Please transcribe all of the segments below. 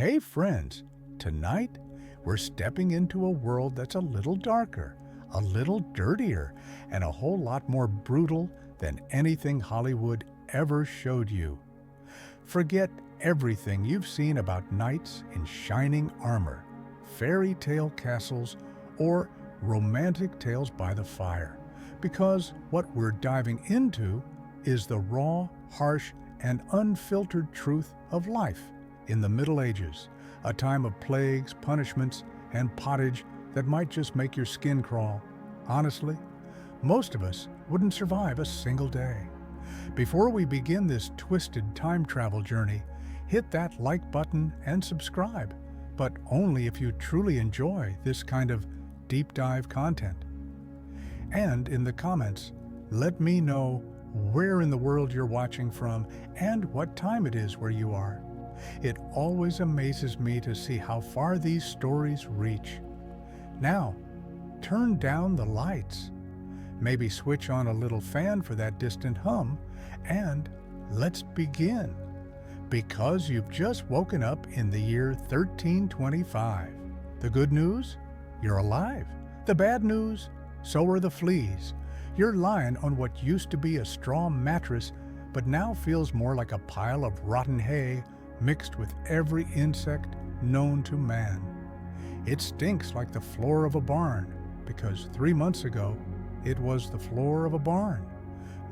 Hey friends, tonight we're stepping into a world that's a little darker, a little dirtier, and a whole lot more brutal than anything Hollywood ever showed you. Forget everything you've seen about knights in shining armor, fairy tale castles, or romantic tales by the fire, because what we're diving into is the raw, harsh, and unfiltered truth of life in the Middle Ages, a time of plagues, punishments, and pottage that might just make your skin crawl. Honestly, most of us wouldn't survive a single day. Before we begin this twisted time travel journey, hit that like button and subscribe, but only if you truly enjoy this kind of deep dive content. And in the comments, let me know where in the world you're watching from and what time it is where you are. It always amazes me to see how far these stories reach. Now, turn down the lights. Maybe switch on a little fan for that distant hum, and let's begin. Because you've just woken up in the year 1325. The good news? You're alive. The bad news? So are the fleas. You're lying on what used to be a straw mattress, but now feels more like a pile of rotten hay mixed with every insect known to man. It stinks like the floor of a barn, because 3 months ago, it was the floor of a barn.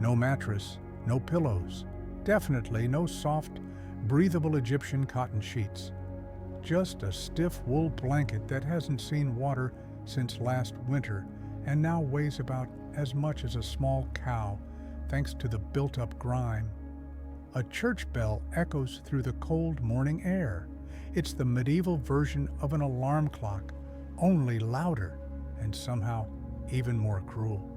No mattress, no pillows, definitely no soft, breathable Egyptian cotton sheets. Just a stiff wool blanket that hasn't seen water since last winter and now weighs about as much as a small cow, thanks to the built-up grime. A church bell echoes through the cold morning air. It's the medieval version of an alarm clock, only louder and somehow even more cruel.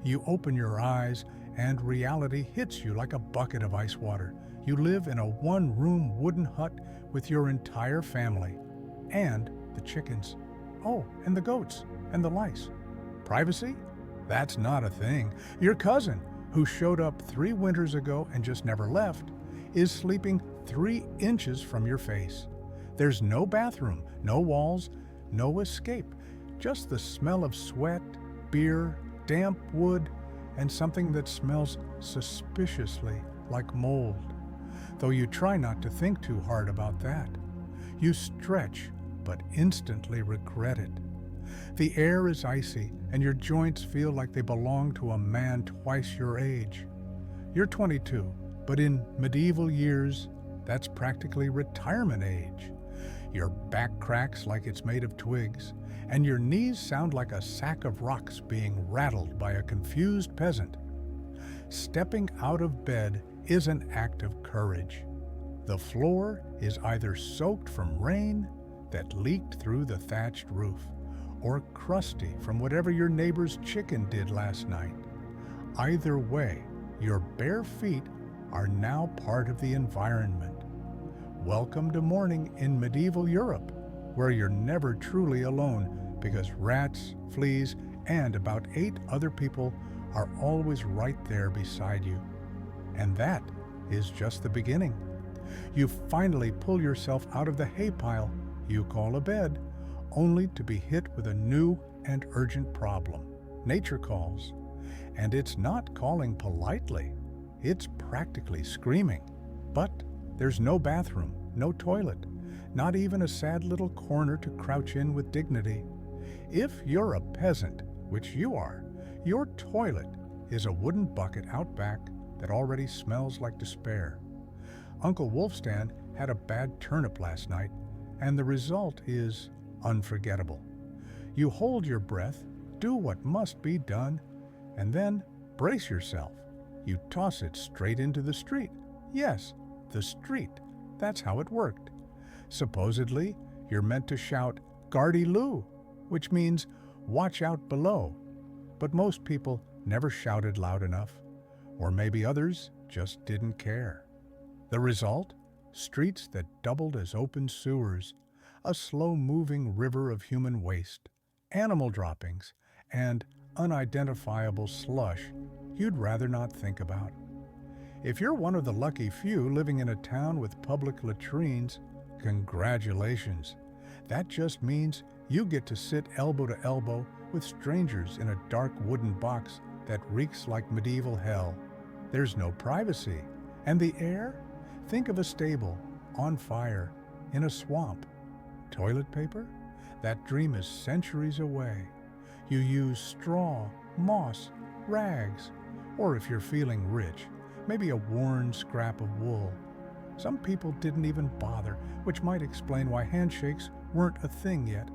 You open your eyes and reality hits you like a bucket of ice water. You live in a one-room wooden hut with your entire family. And the chickens. Oh, and the goats and the lice. Privacy? That's not a thing. Your cousin, who showed up 3 winters ago and just never left, is sleeping 3 inches from your face. There's no bathroom, no walls, no escape. Just the smell of sweat, beer, damp wood, and something that smells suspiciously like mold. Though you try not to think too hard about that. You stretch, but instantly regret it. The air is icy, and your joints feel like they belong to a man twice your age. You're 22, but in medieval years, that's practically retirement age. Your back cracks like it's made of twigs, and your knees sound like a sack of rocks being rattled by a confused peasant. Stepping out of bed is an act of courage. The floor is either soaked from rain that leaked through the thatched roof, or crusty from whatever your neighbor's chicken did last night. Either way, your bare feet are now part of the environment. Welcome to morning in medieval Europe, where you're never truly alone because rats, fleas, and about 8 other people are always right there beside you. And that is just the beginning. You finally pull yourself out of the hay pile you call a bed, only to be hit with a new and urgent problem. Nature calls. And it's not calling politely. It's practically screaming. But there's no bathroom, no toilet, not even a sad little corner to crouch in with dignity. If you're a peasant, which you are, your toilet is a wooden bucket out back that already smells like despair. Uncle Wolfstan had a bad turnip last night, and the result is unforgettable. You hold your breath, do what must be done, and then brace yourself. You toss it straight into the street. Yes, the street. That's how it worked. Supposedly, you're meant to shout, "Gardy Lou," which means, "Watch out below." But most people never shouted loud enough. Or maybe others just didn't care. The result? Streets that doubled as open sewers, a slow-moving river of human waste, animal droppings, and unidentifiable slush you'd rather not think about. If you're one of the lucky few living in a town with public latrines, Congratulations. That just means you get to sit elbow to elbow with strangers in a dark wooden box that reeks like medieval hell. There's no privacy. And the air? Think of a stable, on fire, in a swamp. Toilet paper? That dream is centuries away. You use straw, moss, rags, or if you're feeling rich, maybe a worn scrap of wool. Some people didn't even bother, which might explain why handshakes weren't a thing yet.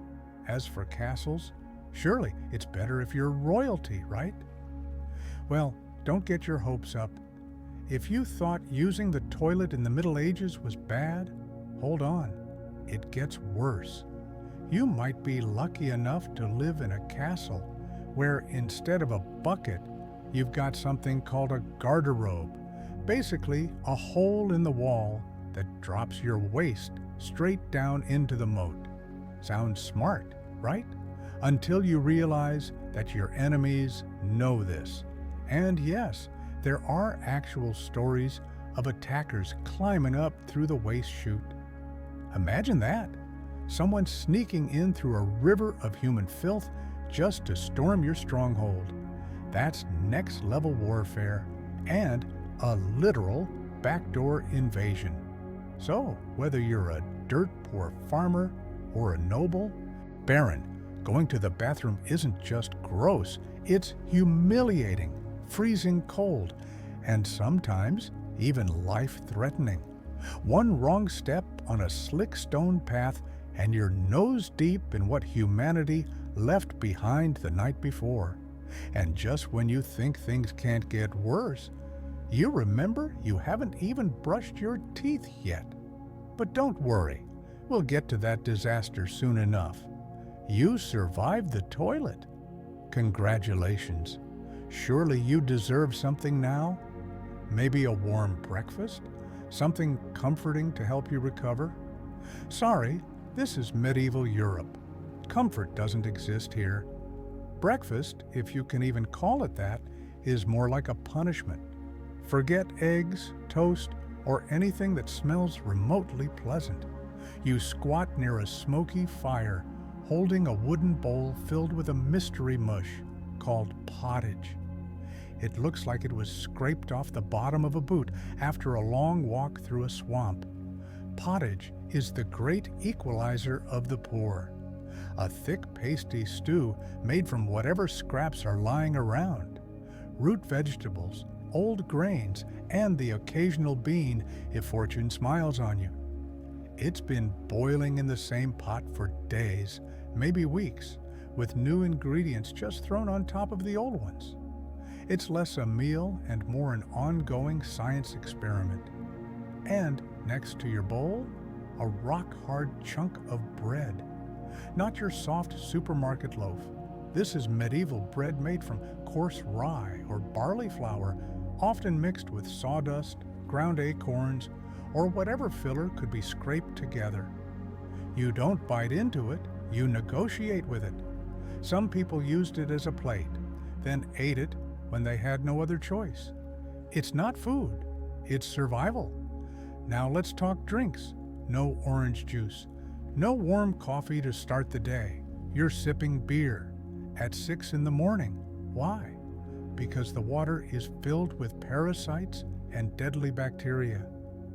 As for castles, surely it's better if you're royalty, right? Well, don't get your hopes up. If you thought using the toilet in the Middle Ages was bad, hold on, it gets worse. You might be lucky enough to live in a castle where instead of a bucket, you've got something called a garderobe, basically a hole in the wall that drops your waist straight down into the moat. Sounds smart, right? Until you realize that your enemies know this. And yes, there are actual stories of attackers climbing up through the waist chute. Imagine that. Someone sneaking in through a river of human filth just to storm your stronghold. That's next-level warfare and a literal backdoor invasion. So, whether you're a dirt-poor farmer or a noble, baron, going to the bathroom isn't just gross, it's humiliating, freezing cold, and sometimes even life-threatening. One wrong step on a slick stone path and you're nose deep in what humanity left behind the night before. And just when you think things can't get worse, you remember you haven't even brushed your teeth yet. But don't worry, we'll get to that disaster soon enough. You survived the toilet. Congratulations. Surely you deserve something now? Maybe a warm breakfast? Something comforting to help you recover? Sorry, this is medieval Europe. Comfort doesn't exist here. Breakfast, if you can even call it that, is more like a punishment. Forget eggs, toast, or anything that smells remotely pleasant. You squat near a smoky fire, holding a wooden bowl filled with a mystery mush called pottage. It looks like it was scraped off the bottom of a boot after a long walk through a swamp. Pottage is the great equalizer of the poor. A thick, pasty stew made from whatever scraps are lying around. Root vegetables, old grains, and the occasional bean if fortune smiles on you. It's been boiling in the same pot for days, maybe weeks, with new ingredients just thrown on top of the old ones. It's less a meal and more an ongoing science experiment. And next to your bowl, a rock-hard chunk of bread. Not your soft supermarket loaf. This is medieval bread made from coarse rye or barley flour, often mixed with sawdust, ground acorns, or whatever filler could be scraped together. You don't bite into it, you negotiate with it. Some people used it as a plate, then ate it when they had no other choice. It's not food, it's survival. Now let's talk drinks. No orange juice, no warm coffee to start the day. You're sipping beer at 6 in the morning. Why? Because the water is filled with parasites and deadly bacteria.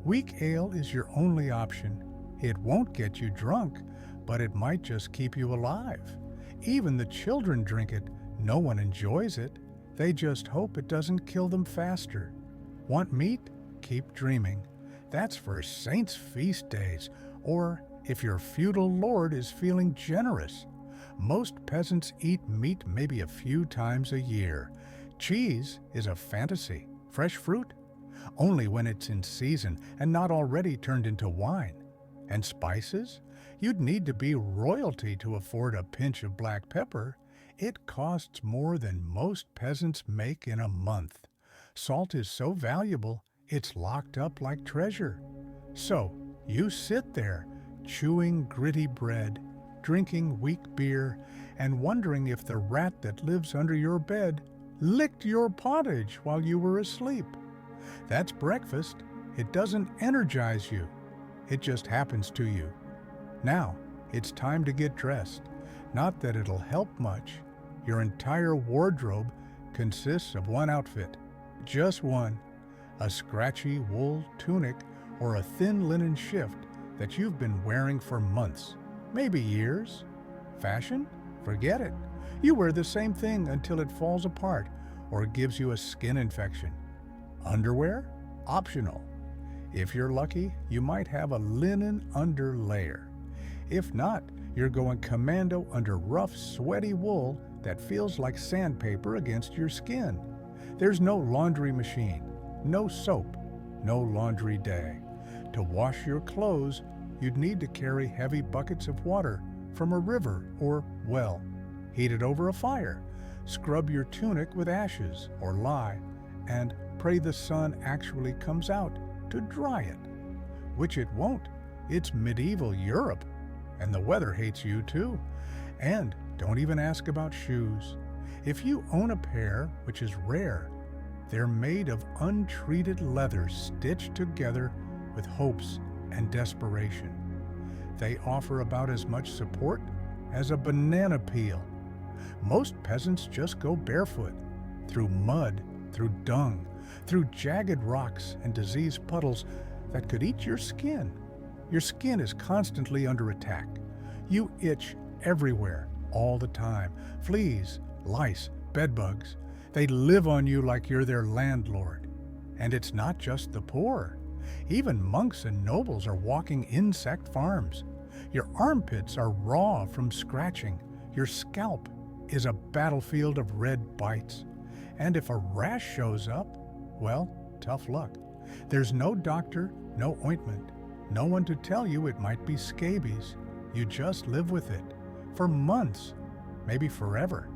Weak ale is your only option. It won't get you drunk, but it might just keep you alive. Even the children drink it. No one enjoys it. They just hope it doesn't kill them faster. Want meat? Keep dreaming. That's for saints' feast days, or if your feudal lord is feeling generous. Most peasants eat meat maybe a few times a year. Cheese is a fantasy. Fresh fruit? Only when it's in season and not already turned into wine. And spices? You'd need to be royalty to afford a pinch of black pepper. It costs more than most peasants make in a month. Salt is so valuable, it's locked up like treasure. So, you sit there, chewing gritty bread, drinking weak beer, and wondering if the rat that lives under your bed licked your pottage while you were asleep. That's breakfast. It doesn't energize you. It just happens to you. Now, it's time to get dressed. Not that it'll help much. Your entire wardrobe consists of one outfit. Just one. A scratchy wool tunic or a thin linen shift that you've been wearing for months, maybe years. Fashion? Forget it. You wear the same thing until it falls apart or gives you a skin infection. Underwear? Optional. If you're lucky, you might have a linen underlayer. If not, you're going commando under rough, sweaty wool that feels like sandpaper against your skin. There's no laundry machine, no soap, no laundry day. To wash your clothes, you'd need to carry heavy buckets of water from a river or well. Heat it over a fire, scrub your tunic with ashes or lye, and pray the sun actually comes out to dry it. Which it won't. It's medieval Europe. And the weather hates you too. And don't even ask about shoes. If you own a pair, which is rare, they're made of untreated leather stitched together with hopes and desperation. They offer about as much support as a banana peel. Most peasants just go barefoot, through mud, through dung, through jagged rocks and diseased puddles that could eat your skin. Your skin is constantly under attack. You itch everywhere, all the time. Fleas, lice, bedbugs. They live on you like you're their landlord. And it's not just the poor. Even monks and nobles are walking insect farms. Your armpits are raw from scratching. Your scalp is a battlefield of red bites. And if a rash shows up, well, tough luck. There's no doctor, no ointment, no one to tell you it might be scabies. You just live with it for months, maybe forever.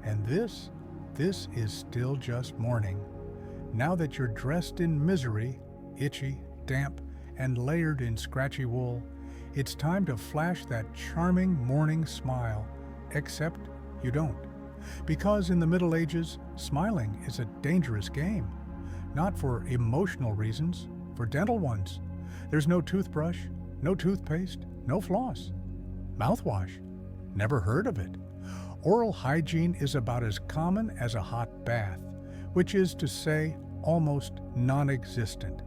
And this is still just morning. Now that you're dressed in misery, itchy, damp, and layered in scratchy wool, it's time to flash that charming morning smile, except you don't. Because in the Middle Ages, smiling is a dangerous game. Not for emotional reasons, for dental ones. There's no toothbrush, no toothpaste, no floss. Mouthwash? Never heard of it. Oral hygiene is about as common as a hot bath, which is to say, almost non-existent.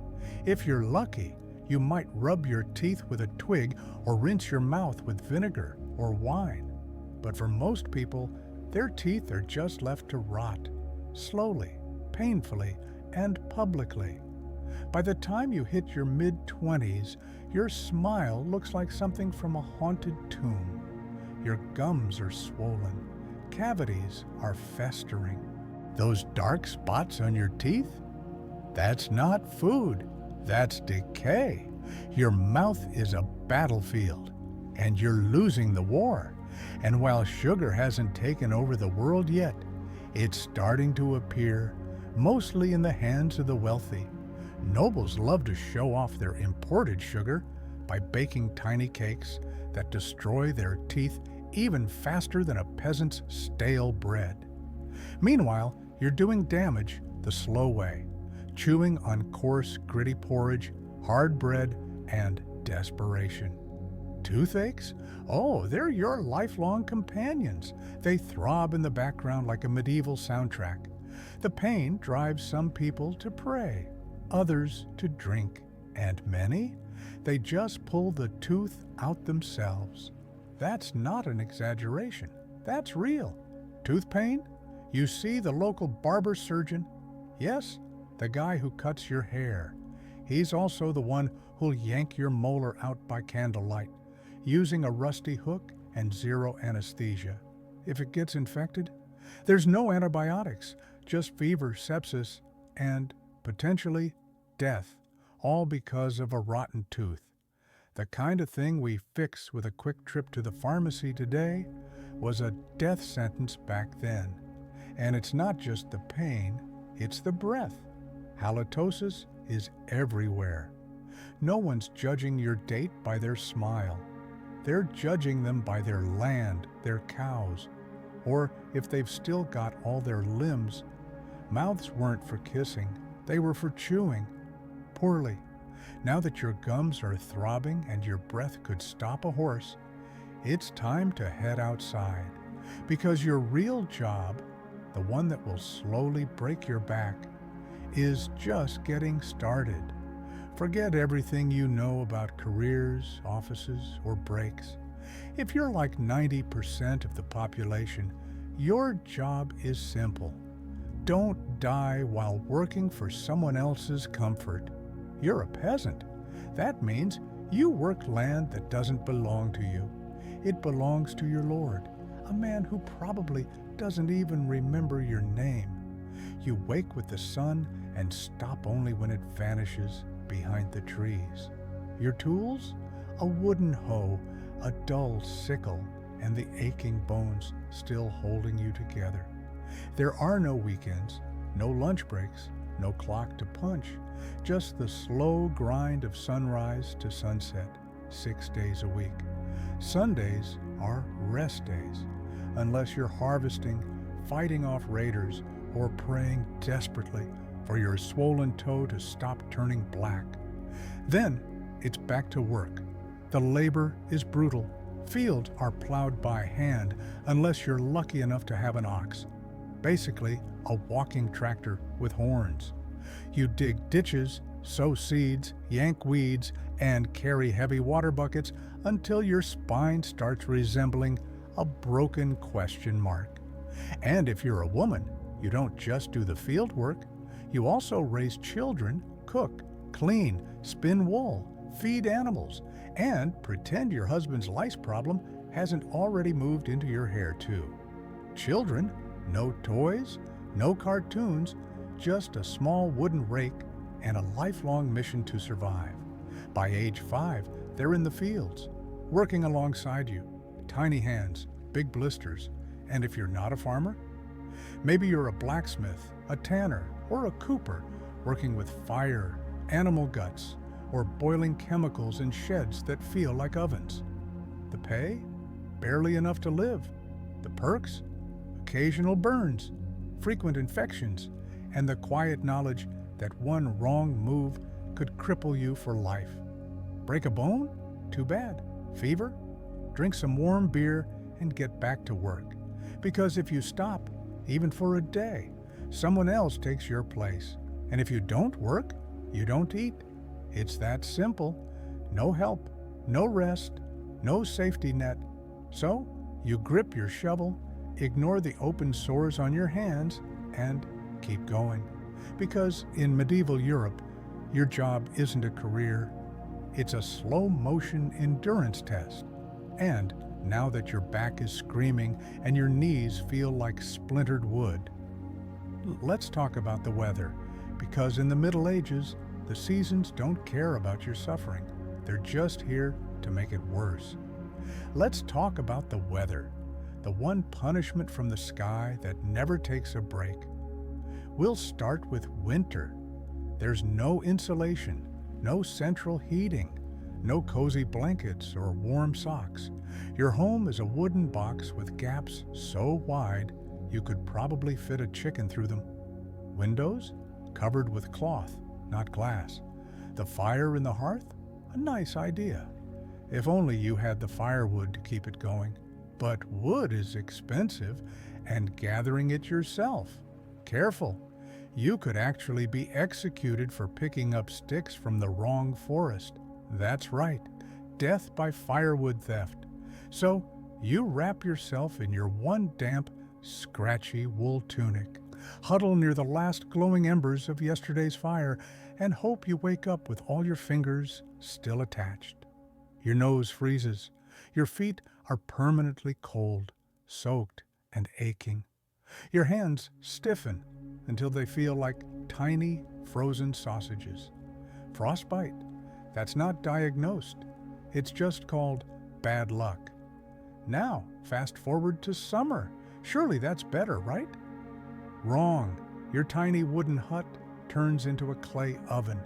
If you're lucky, you might rub your teeth with a twig or rinse your mouth with vinegar or wine. But for most people, their teeth are just left to rot, slowly, painfully, and publicly. By the time you hit your mid-20s, your smile looks like something from a haunted tomb. Your gums are swollen. Cavities are festering. Those dark spots on your teeth? That's not food. That's decay. Your mouth is a battlefield, and you're losing the war. And while sugar hasn't taken over the world yet, it's starting to appear, mostly in the hands of the wealthy. Nobles love to show off their imported sugar by baking tiny cakes that destroy their teeth even faster than a peasant's stale bread. Meanwhile, you're doing damage the slow way, chewing on coarse, gritty porridge, hard bread, and desperation. Toothaches? Oh, they're your lifelong companions. They throb in the background like a medieval soundtrack. The pain drives some people to pray, others to drink, and many, they just pull the tooth out themselves. That's not an exaggeration. That's real. Tooth pain? You see the local barber surgeon? Yes, the guy who cuts your hair. He's also the one who'll yank your molar out by candlelight, using a rusty hook and zero anesthesia. If it gets infected, there's no antibiotics, just fever, sepsis, and, potentially, death, all because of a rotten tooth. The kind of thing we fix with a quick trip to the pharmacy today was a death sentence back then. And it's not just the pain, it's the breath. Halitosis is everywhere. No one's judging your date by their smile. They're judging them by their land, their cows, or if they've still got all their limbs. Mouths weren't for kissing, they were for chewing. Poorly. Now that your gums are throbbing and your breath could stop a horse, it's time to head outside, because your real job, the one that will slowly break your back, is just getting started. Forget everything you know about careers, offices, or breaks. If you're like 90% of the population, your job is simple. Don't die while working for someone else's comfort. You're a peasant. That means you work land that doesn't belong to you. It belongs to your Lord, a man who probably doesn't even remember your name. You wake with the sun and stop only when it vanishes behind the trees. Your tools? A wooden hoe, a dull sickle, and the aching bones still holding you together. There are no weekends, no lunch breaks, no clock to punch, just the slow grind of sunrise to sunset, 6 days a week. Sundays are rest days, unless you're harvesting, fighting off raiders, or praying desperately for your swollen toe to stop turning black. Then it's back to work. The labor is brutal. Fields are plowed by hand unless you're lucky enough to have an ox. Basically, a walking tractor with horns. You dig ditches, sow seeds, yank weeds, and carry heavy water buckets until your spine starts resembling a broken question mark. And if you're a woman, you don't just do the field work. You also raise children, cook, clean, spin wool, feed animals, and pretend your husband's lice problem hasn't already moved into your hair too. Children, no toys, no cartoons, just a small wooden rake and a lifelong mission to survive. By age 5, they're in the fields, working alongside you. Tiny hands, big blisters. And if you're not a farmer, maybe you're a blacksmith, a tanner, or a cooper, working with fire, animal guts, or boiling chemicals in sheds that feel like ovens. The pay? Barely enough to live. The perks? Occasional burns, frequent infections, and the quiet knowledge that one wrong move could cripple you for life. Break a bone? Too bad. Fever? Drink some warm beer and get back to work. Because if you stop, even for a day, someone else takes your place. And if you don't work, you don't eat. It's that simple. No help, no rest, no safety net. So you grip your shovel, ignore the open sores on your hands, and keep going. Because in medieval Europe, your job isn't a career. It's a slow-motion endurance test. And now that your back is screaming and your knees feel like splintered wood, let's talk about the weather. Because in the Middle Ages, the seasons don't care about your suffering. They're just here to make it worse. Let's talk about the weather, the one punishment from the sky that never takes a break. We'll start with winter. There's no insulation, no central heating, no cozy blankets or warm socks. Your home is a wooden box with gaps so wide you could probably fit a chicken through them. Windows? Covered with cloth, not glass. The fire in the hearth? A nice idea. If only you had the firewood to keep it going. But wood is expensive, and gathering it yourself. Careful. You could actually be executed for picking up sticks from the wrong forest. That's right, death by firewood theft. So you wrap yourself in your one damp, scratchy wool tunic, huddle near the last glowing embers of yesterday's fire, and hope you wake up with all your fingers still attached. Your nose freezes. Your feet are permanently cold, soaked, and aching. Your hands stiffen until they feel like tiny, frozen sausages. Frostbite. That's not diagnosed. It's just called bad luck. Now, fast forward to summer. Surely that's better, right? Wrong. Your tiny wooden hut turns into a clay oven.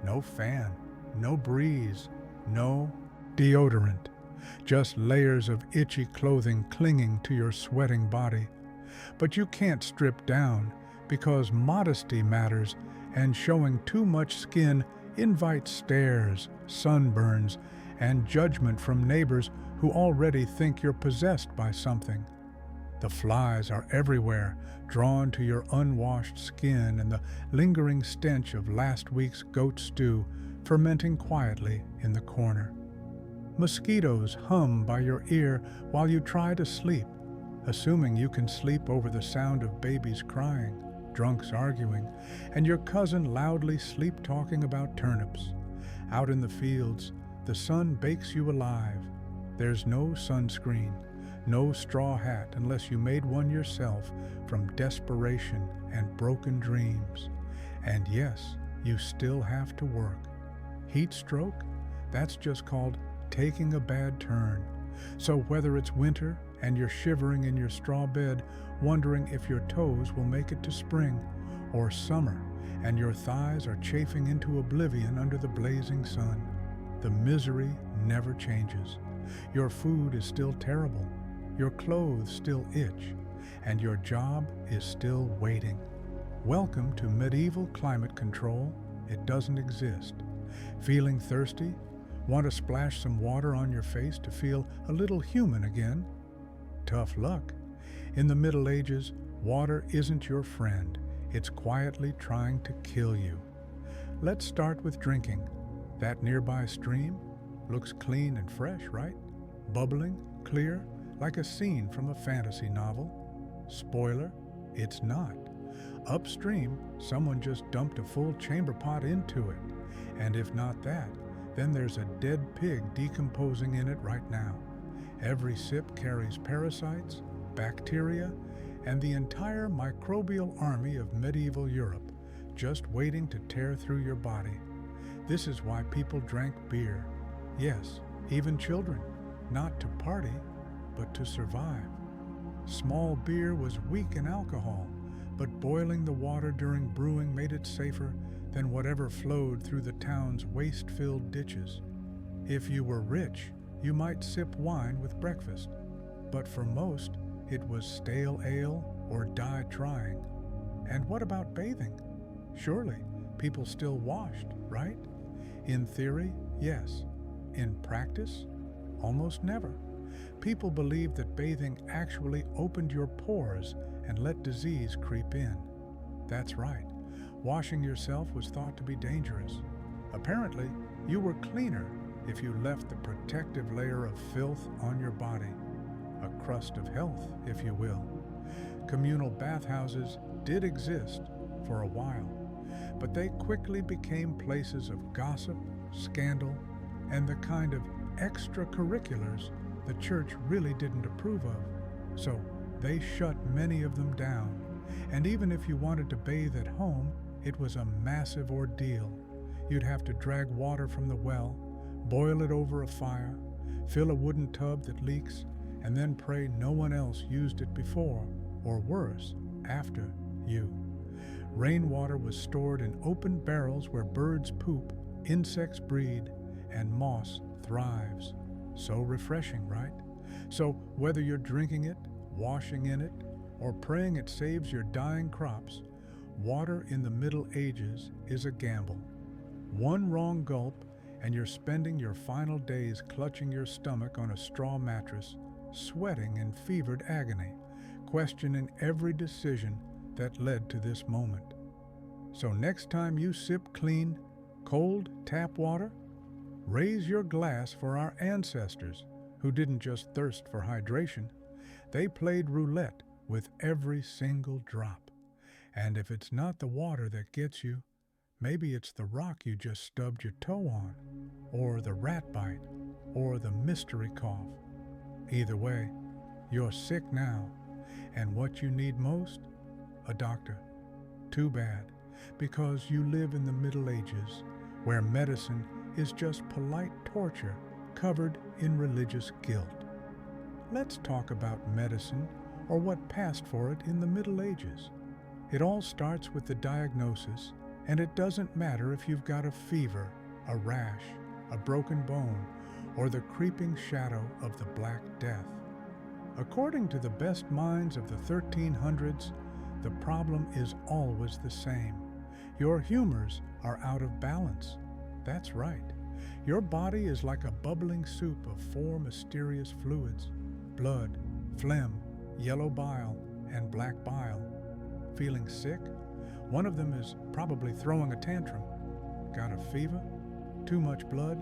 No fan, no breeze, no deodorant. Just layers of itchy clothing clinging to your sweating body. But you can't strip down because modesty matters, and showing too much skin Invite stares, sunburns, and judgment from neighbors who already think you're possessed by something. The flies are everywhere, drawn to your unwashed skin and the lingering stench of last week's goat stew fermenting quietly in the corner. Mosquitoes hum by your ear while you try to sleep, assuming you can sleep over the sound of babies crying, drunks arguing, and your cousin loudly sleep-talking about turnips. Out in the fields, the sun bakes you alive. There's no sunscreen, no straw hat unless you made one yourself from desperation and broken dreams. And yes, you still have to work. Heat stroke? That's just called taking a bad turn. So whether it's winter and you're shivering in your straw bed, wondering if your toes will make it to spring, or summer and your thighs are chafing into oblivion under the blazing sun, the misery never changes. Your food is still terrible, your clothes still itch, and your job is still waiting. Welcome to medieval climate control. It doesn't exist. Feeling thirsty? Want to splash some water on your face to feel a little human again? Tough luck. In the Middle Ages, water isn't your friend. It's quietly trying to kill you. Let's start with drinking. That nearby stream looks clean and fresh, right? Bubbling, clear, like a scene from a fantasy novel. Spoiler, it's not. Upstream, someone just dumped a full chamber pot into it. And if not that, then there's a dead pig decomposing in it right now. Every sip carries parasites, bacteria, and the entire microbial army of medieval Europe, just waiting to tear through your body. This is why people drank beer. Yes, even children, not to party, but to survive. Small beer was weak in alcohol, but boiling the water during brewing made it safer than whatever flowed through the town's waste-filled ditches. If you were rich, you might sip wine with breakfast, but for most, it was stale ale or die trying. And what about bathing? Surely, people still washed, right? In theory, yes. In practice, almost never. People believed that bathing actually opened your pores and let disease creep in. That's right. Washing yourself was thought to be dangerous. Apparently, you were cleaner if you left the protective layer of filth on your body. A crust of health, if you will. Communal bathhouses did exist for a while, but they quickly became places of gossip, scandal, and the kind of extracurriculars the church really didn't approve of. So they shut many of them down. And even if you wanted to bathe at home, it was a massive ordeal. You'd have to drag water from the well, boil it over a fire, fill a wooden tub that leaks, and then pray no one else used it before, or worse, after you. Rainwater was stored in open barrels where birds poop, insects breed, and moss thrives. So refreshing, right? So whether you're drinking it, washing in it, or praying it saves your dying crops, water in the Middle Ages is a gamble. One wrong gulp, and you're spending your final days clutching your stomach on a straw mattress, sweating in fevered agony, questioning every decision that led to this moment. So next time you sip clean, cold tap water, raise your glass for our ancestors who didn't just thirst for hydration. They played roulette with every single drop. And if it's not the water that gets you, maybe it's the rock you just stubbed your toe on, or the rat bite, or the mystery cough. Either way, you're sick now, and what you need most? A doctor. Too bad, because you live in the Middle Ages, where medicine is just polite torture covered in religious guilt. Let's talk about medicine, or what passed for it in the Middle Ages. It all starts with the diagnosis, and it doesn't matter if you've got a fever, a rash, a broken bone, or the creeping shadow of the Black Death. According to the best minds of the 1300s, the problem is always the same. Your humors are out of balance. That's right. Your body is like a bubbling soup of four mysterious fluids: blood, phlegm, yellow bile, and black bile. Feeling sick? One of them is probably throwing a tantrum. Got a fever? Too much blood?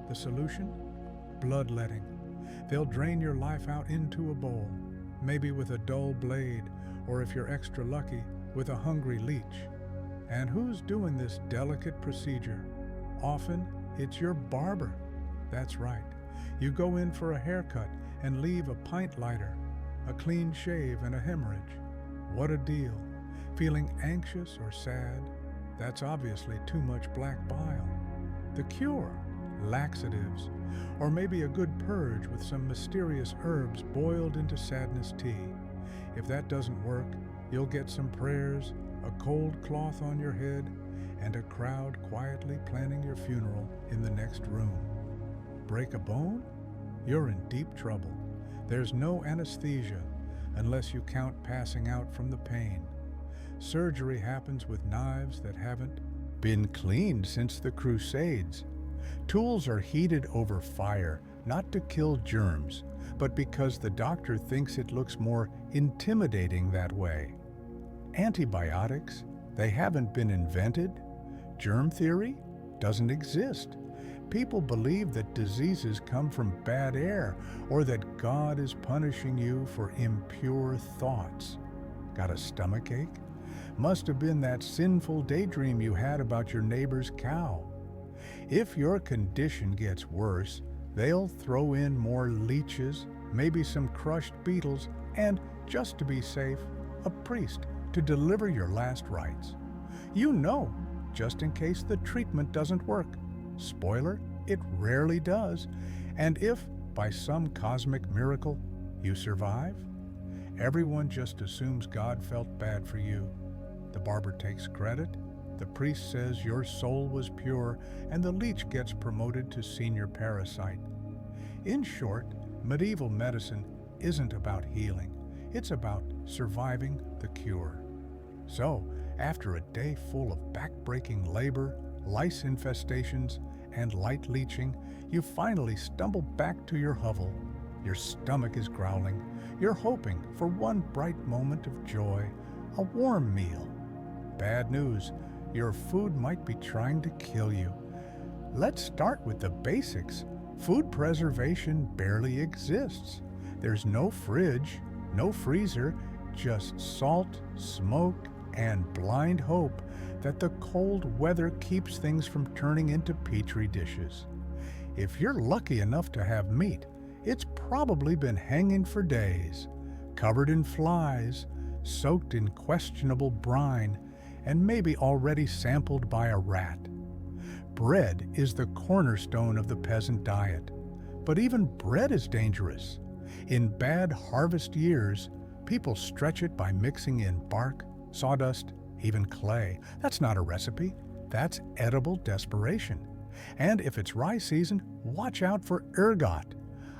The solution? Bloodletting. They'll drain your life out into a bowl, maybe with a dull blade, or if you're extra lucky, with a hungry leech. And who's doing this delicate procedure? Often, it's your barber. That's right. You go in for a haircut and leave a pint lighter, a clean shave, and a hemorrhage. What a deal. Feeling anxious or sad? That's obviously too much black bile. The cure? Laxatives, or maybe a good purge with some mysterious herbs boiled into sadness tea. If that doesn't work, you'll get some prayers, a cold cloth on your head, and a crowd quietly planning your funeral in the next room. Break a bone? You're in deep trouble. There's no anesthesia unless you count passing out from the pain. Surgery happens with knives that haven't been cleaned since the Crusades. Tools are heated over fire, not to kill germs, but because the doctor thinks it looks more intimidating that way. Antibiotics? They haven't been invented. Germ theory? Doesn't exist. People believe that diseases come from bad air, or that God is punishing you for impure thoughts. Got a stomachache? Must have been that sinful daydream you had about your neighbor's cow. If your condition gets worse, they'll throw in more leeches, maybe some crushed beetles, and, just to be safe, a priest to deliver your last rites. You know, just in case the treatment doesn't work. Spoiler, it rarely does. And if, by some cosmic miracle, you survive, everyone just assumes God felt bad for you. The barber takes credit, the priest says your soul was pure, and the leech gets promoted to senior parasite. In short, medieval medicine isn't about healing. It's about surviving the cure. So, after a day full of back-breaking labor, lice infestations, and light leeching, you finally stumble back to your hovel. Your stomach is growling. You're hoping for one bright moment of joy, a warm meal. Bad news, your food might be trying to kill you. Let's start with the basics. Food preservation barely exists. There's no fridge, no freezer, just salt, smoke, and blind hope that the cold weather keeps things from turning into petri dishes. If you're lucky enough to have meat, it's probably been hanging for days, covered in flies, soaked in questionable brine, and maybe already sampled by a rat. Bread is the cornerstone of the peasant diet, but even bread is dangerous. In bad harvest years, people stretch it by mixing in bark, sawdust, even clay. That's not a recipe. That's edible desperation. And if it's rye season, watch out for ergot,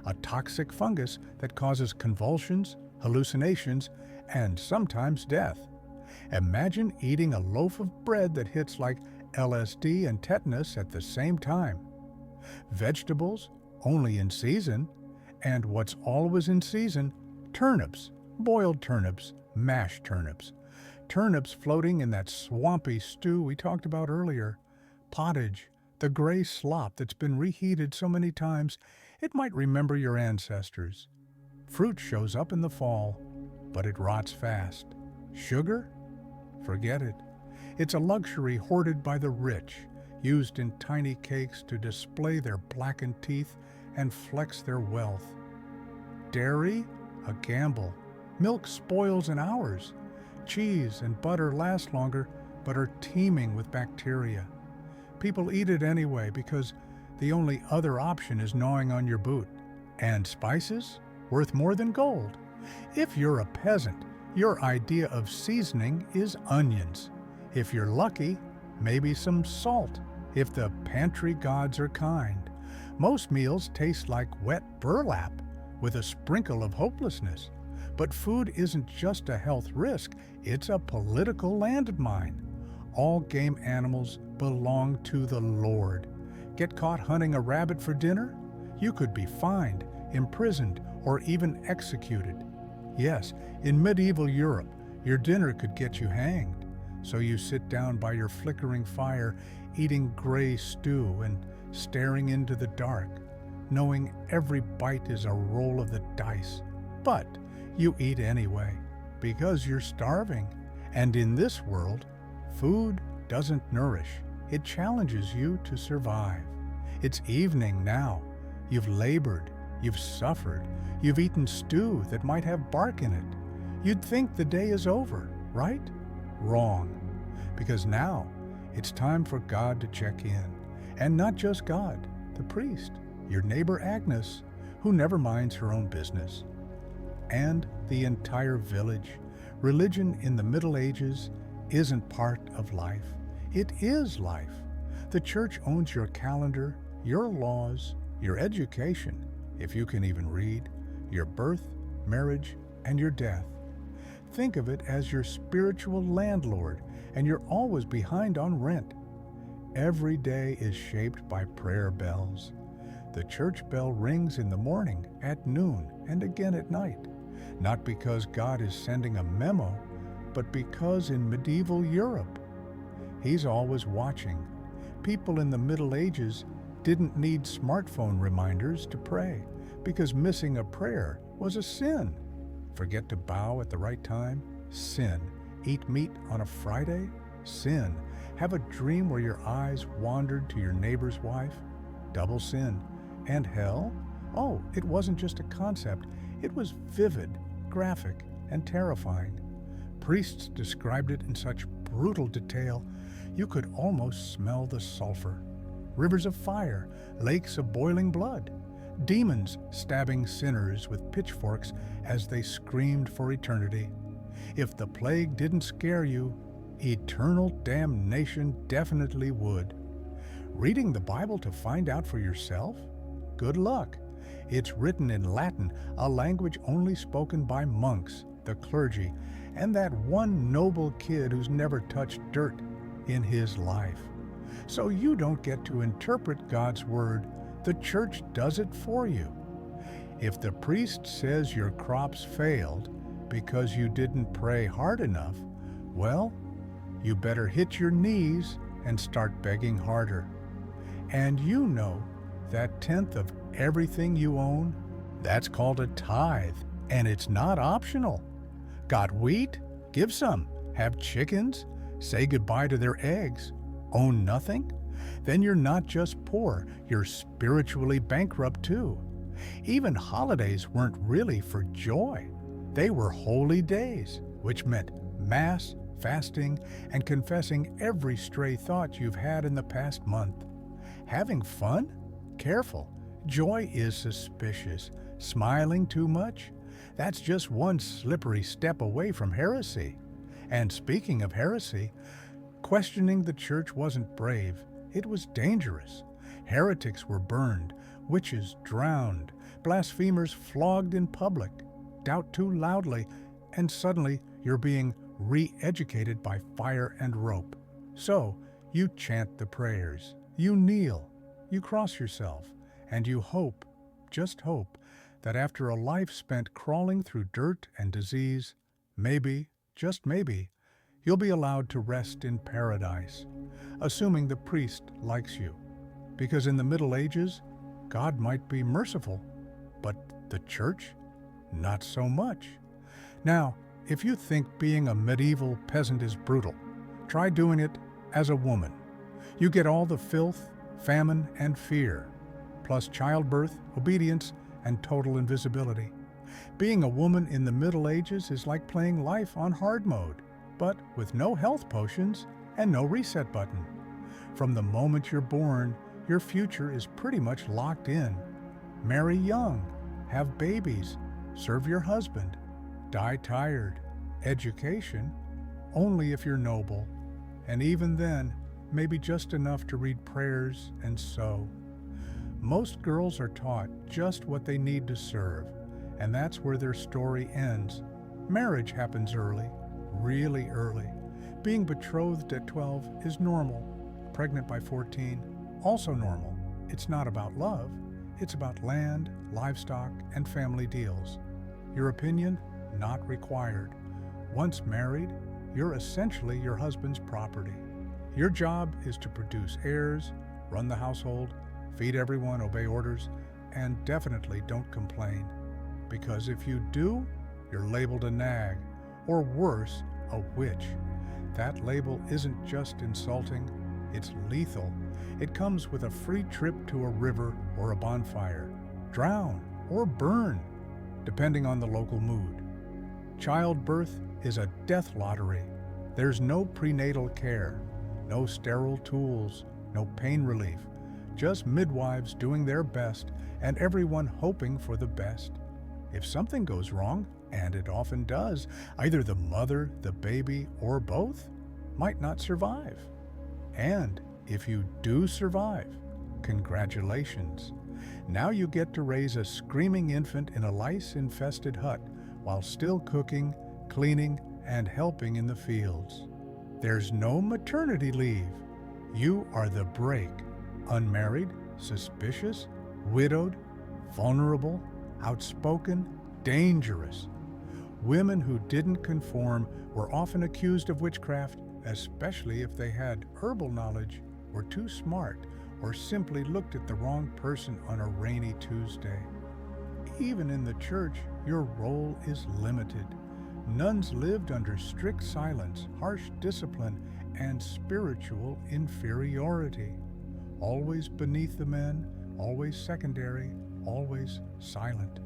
a toxic fungus that causes convulsions, hallucinations, and sometimes death. Imagine eating a loaf of bread that hits like LSD and tetanus at the same time. Vegetables, only in season. And what's always in season? Turnips, boiled turnips, mashed turnips. Turnips floating in that swampy stew we talked about earlier. Pottage, the gray slop that's been reheated so many times it might remember your ancestors. Fruit shows up in the fall, but it rots fast. Sugar? Forget it. It's a luxury hoarded by the rich, used in tiny cakes to display their blackened teeth and flex their wealth. Dairy? A gamble. Milk spoils in hours. Cheese and butter last longer, but are teeming with bacteria. People eat it anyway because the only other option is gnawing on your boot. And spices? Worth more than gold. If you're a peasant, your idea of seasoning is onions. If you're lucky, maybe some salt, if the pantry gods are kind. Most meals taste like wet burlap, with a sprinkle of hopelessness. But food isn't just a health risk, it's a political landmine. All game animals belong to the Lord. Get caught hunting a rabbit for dinner? You could be fined, imprisoned, or even executed. Yes, in medieval Europe, your dinner could get you hanged. So you sit down by your flickering fire, eating gray stew and staring into the dark, knowing every bite is a roll of the dice. But you eat anyway, because you're starving. And in this world, food doesn't nourish. It challenges you to survive. It's evening now. You've labored, you've suffered, you've eaten stew that might have bark in it. You'd think the day is over, right? Wrong. Because now it's time for God to check in. And not just God, the priest, your neighbor Agnes, who never minds her own business. And the entire village. Religion in the Middle Ages isn't part of life. It is life. The church owns your calendar, your laws, your education, if you can even read, your birth, marriage, and your death. Think of it as your spiritual landlord, and you're always behind on rent. Every day is shaped by prayer bells. The church bell rings in the morning, at noon, and again at night. Not because God is sending a memo, but because in medieval Europe, He's always watching. People in the Middle Ages didn't need smartphone reminders to pray, because missing a prayer was a sin. Forget to bow at the right time? Sin. Eat meat on a Friday? Sin. Have a dream where your eyes wandered to your neighbor's wife? Double sin. And hell? Oh, it wasn't just a concept. It was vivid, graphic, and terrifying. Priests described it in such brutal detail, you could almost smell the sulfur. Rivers of fire, lakes of boiling blood, demons stabbing sinners with pitchforks as they screamed for eternity. If the plague didn't scare you, eternal damnation definitely would. Reading the Bible to find out for yourself? Good luck. It's written in Latin, a language only spoken by monks, the clergy, and that one noble kid who's never touched dirt in his life. So you don't get to interpret God's word. The church does it for you. If the priest says your crops failed because you didn't pray hard enough, well, you better hit your knees and start begging harder. And you know that tenth of everything you own, that's called a tithe, and it's not optional. Got wheat? Give some. Have chickens? Say goodbye to their eggs. Own nothing? Then you're not just poor, you're spiritually bankrupt too. Even holidays weren't really for joy. They were holy days, which meant Mass, fasting, and confessing every stray thought you've had in the past month. Having fun? Careful. Joy is suspicious. Smiling too much? That's just one slippery step away from heresy. And speaking of heresy, questioning the church wasn't brave. It was dangerous. Heretics were burned, witches drowned, blasphemers flogged in public. Doubt too loudly, and suddenly you're being re-educated by fire and rope. So you chant the prayers, you kneel, you cross yourself, and you hope, just hope, that after a life spent crawling through dirt and disease, maybe, just maybe, you'll be allowed to rest in paradise, assuming the priest likes you. Because in the Middle Ages, God might be merciful, but the church, not so much. Now, if you think being a medieval peasant is brutal, try doing it as a woman. You get all the filth, famine, and fear, plus childbirth, obedience, and total invisibility. Being a woman in the Middle Ages is like playing life on hard mode, but with no health potions and no reset button. From the moment you're born, your future is pretty much locked in. Marry young, have babies, serve your husband, die tired. Education, only if you're noble, and even then, maybe just enough to read prayers and sew. Most girls are taught just what they need to serve, and that's where their story ends. Marriage happens early, really early. Being betrothed at 12 is normal. Pregnant by 14, also normal. It's not about love. It's about land, livestock, and family deals. Your opinion? Not required. Once married, you're essentially your husband's property. Your job is to produce heirs, run the household, feed everyone, obey orders, and definitely don't complain. Because if you do, you're labeled a nag, or worse, a witch. That label isn't just insulting, it's lethal. It comes with a free trip to a river or a bonfire. Drown or burn, depending on the local mood. Childbirth is a death lottery. There's no prenatal care, no sterile tools, no pain relief, just midwives doing their best and everyone hoping for the best. If something goes wrong, and it often does, either the mother, the baby, or both might not survive. And if you do survive, congratulations. Now you get to raise a screaming infant in a lice-infested hut while still cooking, cleaning, and helping in the fields. There's no maternity leave. You are the break. Unmarried, suspicious, widowed, vulnerable, outspoken, dangerous. Women who didn't conform were often accused of witchcraft, especially if they had herbal knowledge, were too smart, or simply looked at the wrong person on a rainy Tuesday. Even in the church, your role is limited. Nuns lived under strict silence, harsh discipline, and spiritual inferiority. Always beneath the men, always secondary, always silent.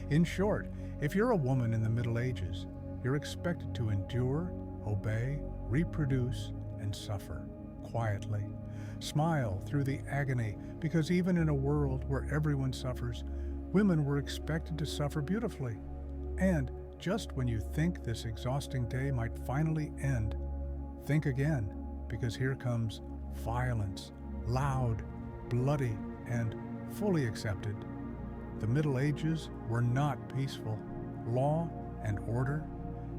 In short, if you're a woman in the Middle Ages, you're expected to endure, obey, reproduce, and suffer quietly. Smile through the agony, because even in a world where everyone suffers, women were expected to suffer beautifully. And just when you think this exhausting day might finally end, think again, because here comes violence, loud, bloody, and fully accepted. The Middle Ages were not peaceful. Law and order,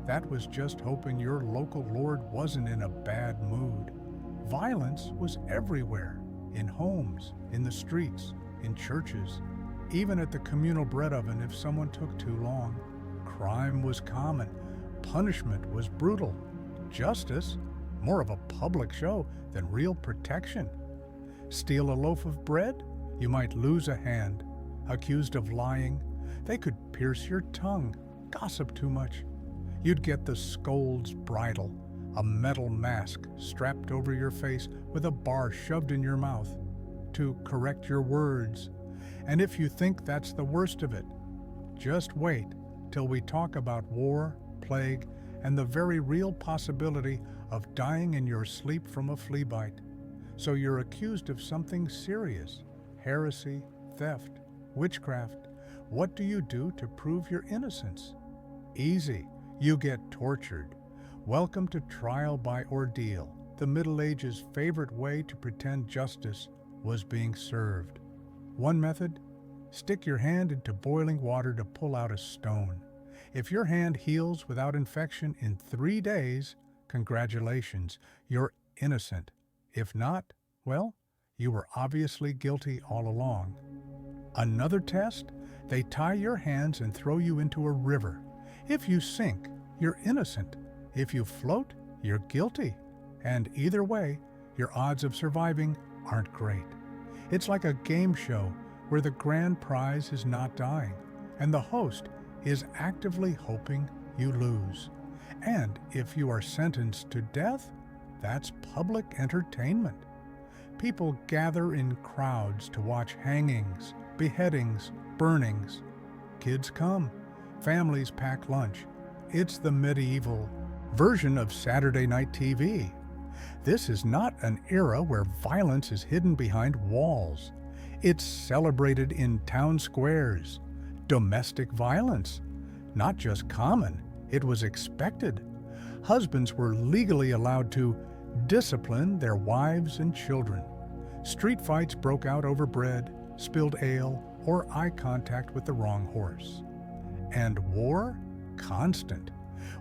that was just hoping your local lord wasn't in a bad mood. Violence was everywhere, in homes, in the streets, in churches, even at the communal bread oven if someone took too long. Crime was common. Punishment was brutal. Justice, more of a public show than real protection. Steal a loaf of bread? You might lose a hand. Accused of lying, they could pierce your tongue. Gossip too much, you'd get the scold's bridle, a metal mask strapped over your face with a bar shoved in your mouth to correct your words. And if you think that's the worst of it, just wait till we talk about war, plague, and the very real possibility of dying in your sleep from a flea bite. So you're accused of something serious: heresy, theft, witchcraft. What do you do to prove your innocence? Easy. You get tortured. Welcome to trial by ordeal. The Middle Ages' favorite way to pretend justice was being served. One method: stick your hand into boiling water to pull out a stone. If your hand heals without infection in 3 days, congratulations, you're innocent. If not, well, you were obviously guilty all along. Another test: they tie your hands and throw you into a river. If you sink, you're innocent. If you float, you're guilty. And either way, your odds of surviving aren't great. It's like a game show where the grand prize is not dying, and the host is actively hoping you lose. And if you are sentenced to death, that's public entertainment. People gather in crowds to watch hangings, beheadings, burnings. Kids come. Families pack lunch. It's the medieval version of Saturday night TV. This is not an era where violence is hidden behind walls. It's celebrated in town squares. Domestic violence, not just common, it was expected. Husbands were legally allowed to discipline their wives and children. Street fights broke out over bread, spilled ale, or eye contact with the wrong horse. And war? Constant.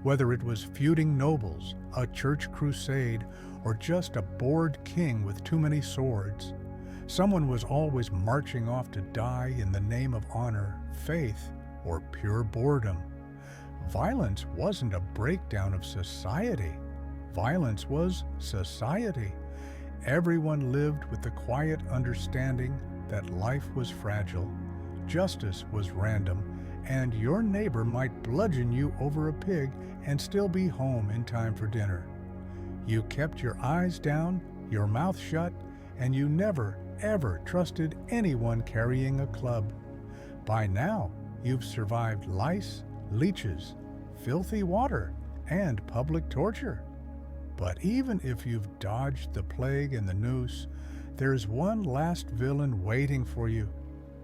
Whether it was feuding nobles, a church crusade, or just a bored king with too many swords, someone was always marching off to die in the name of honor, faith, or pure boredom. Violence wasn't a breakdown of society. Violence was society. Everyone lived with the quiet understanding that life was fragile, justice was random, and your neighbor might bludgeon you over a pig and still be home in time for dinner. You kept your eyes down, your mouth shut, and you never, ever trusted anyone carrying a club. By now, you've survived lice, leeches, filthy water, and public torture. But even if you've dodged the plague and the noose, there's one last villain waiting for you: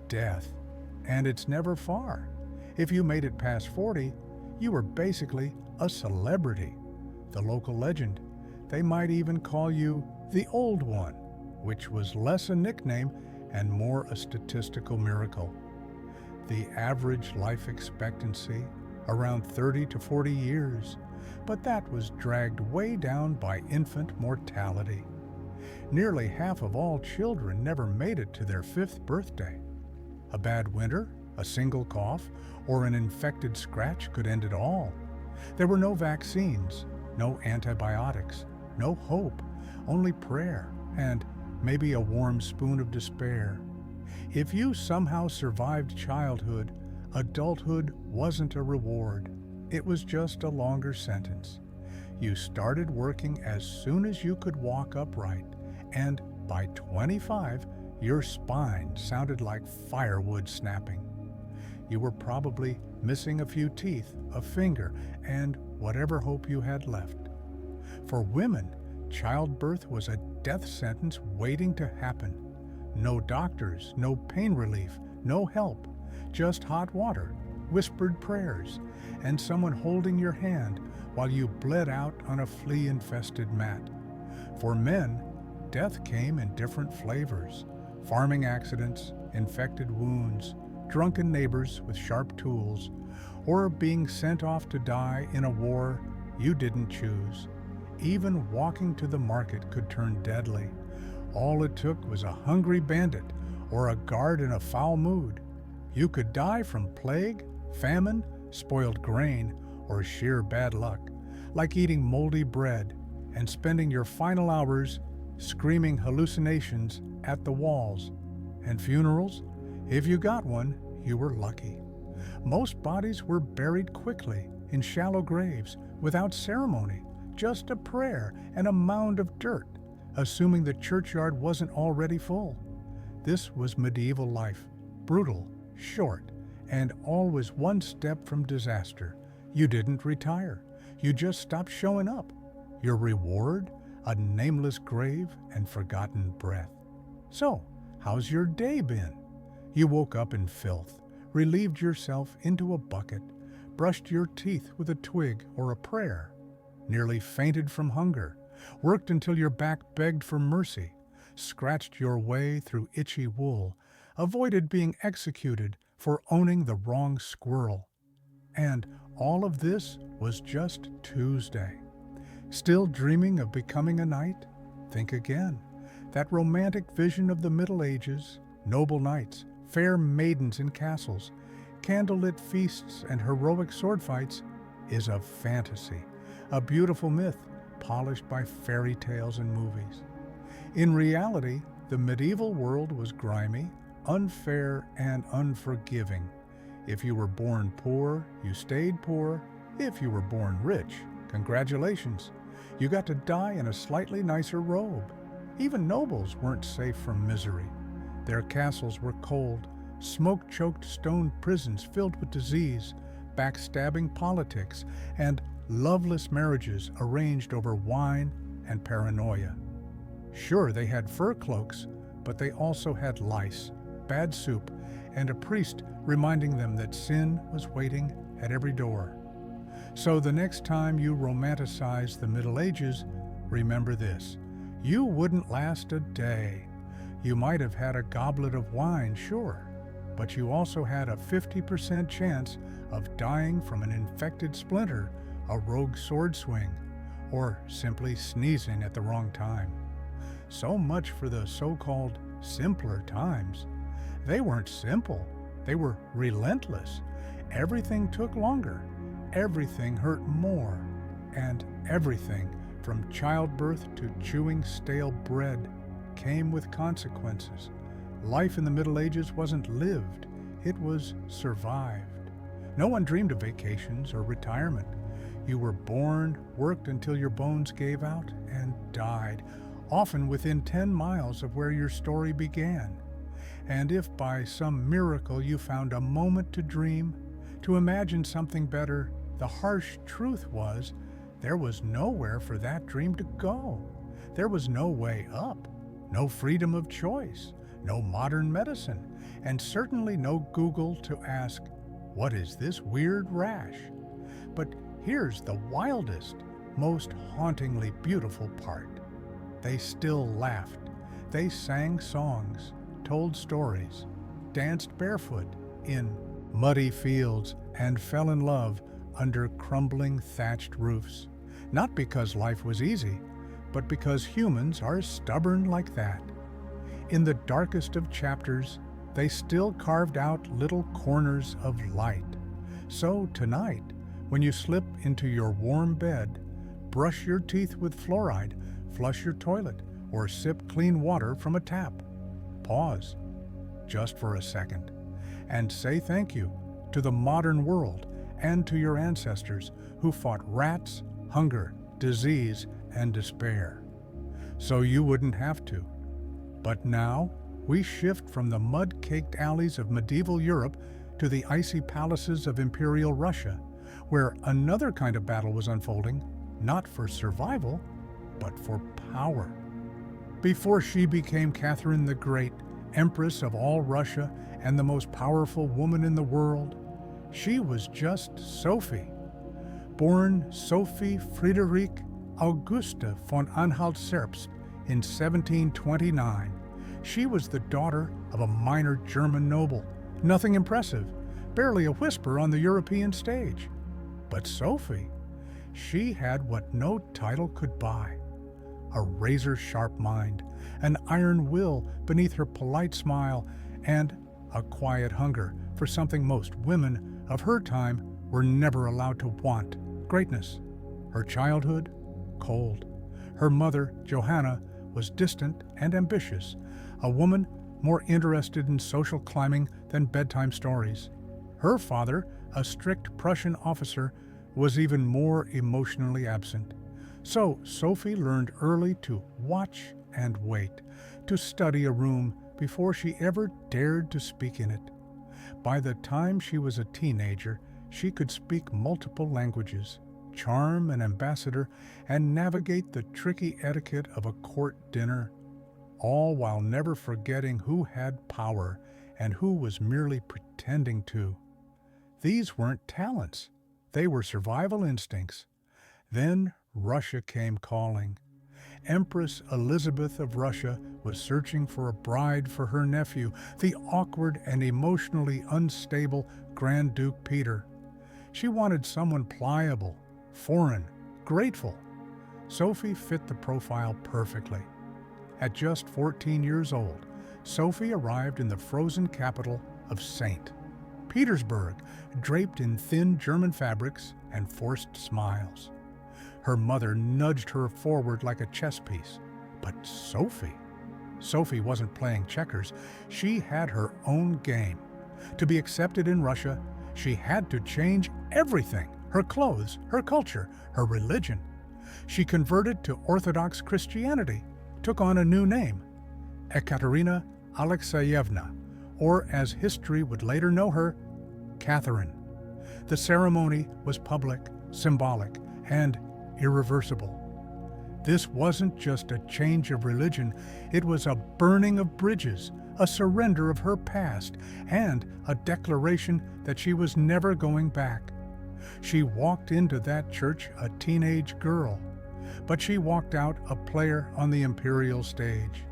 death. And it's never far. If you made it past 40, you were basically a celebrity. The local legend. They might even call you the Old One, which was less a nickname and more a statistical miracle. The average life expectancy, around 30 to 40 years, but that was dragged way down by infant mortality. Nearly half of all children never made it to their 5th birthday. A bad winter, a single cough, or an infected scratch could end it all. There were no vaccines, no antibiotics, no hope, only prayer, and maybe a warm spoon of despair. If you somehow survived childhood, adulthood wasn't a reward. It was just a longer sentence. You started working as soon as you could walk upright, and by 25, your spine sounded like firewood snapping. You were probably missing a few teeth, a finger, and whatever hope you had left. For women, childbirth was a death sentence waiting to happen. No doctors, no pain relief, no help, just hot water, whispered prayers, and someone holding your hand while you bled out on a flea-infested mat. For men, death came in different flavors: farming accidents, infected wounds, drunken neighbors with sharp tools, or being sent off to die in a war you didn't choose. Even walking to the market could turn deadly. All it took was a hungry bandit or a guard in a foul mood. You could die from plague, famine, spoiled grain, or sheer bad luck, like eating moldy bread and spending your final hours screaming hallucinations at the walls. And funerals, if you got one, you were lucky. Most bodies were buried quickly in shallow graves without ceremony, just a prayer and a mound of dirt, assuming the churchyard wasn't already full. This was medieval life, brutal, short, and always one step from disaster. You didn't retire. You just stopped showing up. Your reward? A nameless grave and forgotten breath. So, how's your day been? You woke up in filth, relieved yourself into a bucket, brushed your teeth with a twig or a prayer, nearly fainted from hunger, worked until your back begged for mercy, scratched your way through itchy wool, avoided being executed for owning the wrong squirrel. And all of this was just Tuesday. Still dreaming of becoming a knight? Think again. That romantic vision of the Middle Ages, noble knights, fair maidens in castles, candlelit feasts and heroic sword fights, is a fantasy, a beautiful myth polished by fairy tales and movies. In reality, the medieval world was grimy, unfair, and unforgiving. If you were born poor, you stayed poor. If you were born rich, congratulations. You got to die in a slightly nicer robe. Even nobles weren't safe from misery. Their castles were cold, smoke-choked stone prisons filled with disease, backstabbing politics, and loveless marriages arranged over wine and paranoia. Sure, they had fur cloaks, but they also had lice, bad soup, and a priest reminding them that sin was waiting at every door. So the next time you romanticize the Middle Ages, remember this: you wouldn't last a day. You might have had a goblet of wine, sure, but you also had a 50% chance of dying from an infected splinter a rogue sword swing, or simply sneezing at the wrong time. So much for the so-called simpler times. They weren't simple, they were relentless. Everything took longer, everything hurt more, and everything, from childbirth to chewing stale bread, came with consequences. Life in the Middle Ages wasn't lived, it was survived. No one dreamed of vacations or retirement. You were born, worked until your bones gave out, and died, often within 10 miles of where your story began. And if by some miracle you found a moment to dream, to imagine something better, the harsh truth was there was nowhere for that dream to go. There was no way up, no freedom of choice, no modern medicine, and certainly no Google to ask, "What is this weird rash?" But here's the wildest, most hauntingly beautiful part. They still laughed. They sang songs, told stories, danced barefoot in muddy fields, and fell in love under crumbling thatched roofs. Not because life was easy, but because humans are stubborn like that. In the darkest of chapters, they still carved out little corners of light. So tonight, when you slip into your warm bed, brush your teeth with fluoride, flush your toilet, or sip clean water from a tap. Pause, just for a second, and say thank you to the modern world and to your ancestors who fought rats, hunger, disease, and despair. So you wouldn't have to. But now, we shift from the mud-caked alleys of medieval Europe to the icy palaces of Imperial Russia, where another kind of battle was unfolding, not for survival, but for power. Before she became Catherine the Great, Empress of all Russia and the most powerful woman in the world, she was just Sophie. Born Sophie Friederike Augusta von Anhalt-Zerbst in 1729, she was the daughter of a minor German noble. Nothing impressive, barely a whisper on the European stage. But Sophie, she had what no title could buy. A razor-sharp mind, an iron will beneath her polite smile, and a quiet hunger for something most women of her time were never allowed to want: greatness. Her childhood, cold. Her mother, Johanna, was distant and ambitious, a woman more interested in social climbing than bedtime stories. Her father, a strict Prussian officer, was even more emotionally absent. So Sophie learned early to watch and wait, to study a room before she ever dared to speak in it. By the time she was a teenager, she could speak multiple languages, charm an ambassador, and navigate the tricky etiquette of a court dinner, all while never forgetting who had power and who was merely pretending to. These weren't talents. They were survival instincts. Then Russia came calling. Empress Elizabeth of Russia was searching for a bride for her nephew, the awkward and emotionally unstable Grand Duke Peter. She wanted someone pliable, foreign, grateful. Sophie fit the profile perfectly. At just 14 years old, Sophie arrived in the frozen capital of St. Petersburg, draped in thin German fabrics and forced smiles. Her mother nudged her forward like a chess piece. But Sophie wasn't playing checkers. She had her own game. To be accepted in Russia, she had to change everything: her clothes, her culture, her religion. She converted to Orthodox Christianity, took on a new name, Ekaterina Alexeyevna, or as history would later know her, Catherine. The ceremony was public, symbolic, and irreversible. This wasn't just a change of religion, it was a burning of bridges, a surrender of her past, and a declaration that she was never going back. She walked into that church a teenage girl, but she walked out a player on the imperial stage.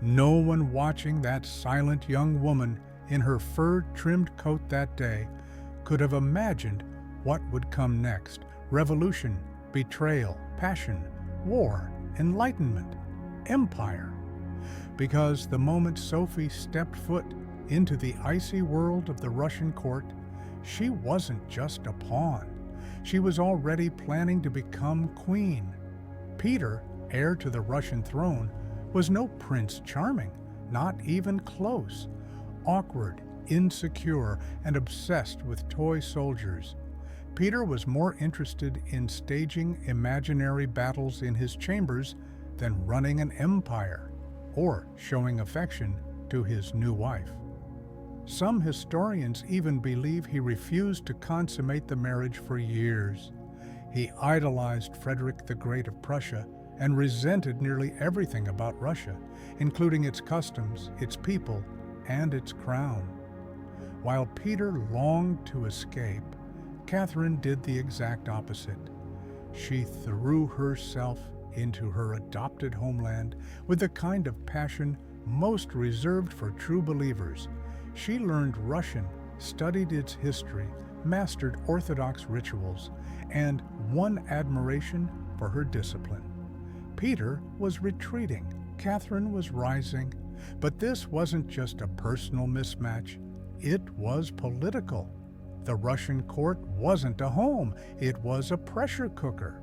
No one watching that silent young woman in her fur-trimmed coat that day could have imagined what would come next, revolution, betrayal, passion, war, enlightenment, empire. Because the moment Sophie stepped foot into the icy world of the Russian court, she wasn't just a pawn. She was already planning to become queen. Peter, heir to the Russian throne, was no Prince Charming, not even close. Awkward, insecure, and obsessed with toy soldiers. Peter was more interested in staging imaginary battles in his chambers than running an empire or showing affection to his new wife. Some historians even believe he refused to consummate the marriage for years. He idolized Frederick the Great of Prussia and resented nearly everything about Russia, including its customs, its people, and its crown. While Peter longed to escape, Catherine did the exact opposite. She threw herself into her adopted homeland with the kind of passion most reserved for true believers. She learned Russian, studied its history, mastered Orthodox rituals, and won admiration for her discipline. Peter was retreating, Catherine was rising, but this wasn't just a personal mismatch, it was political. The Russian court wasn't a home, it was a pressure cooker.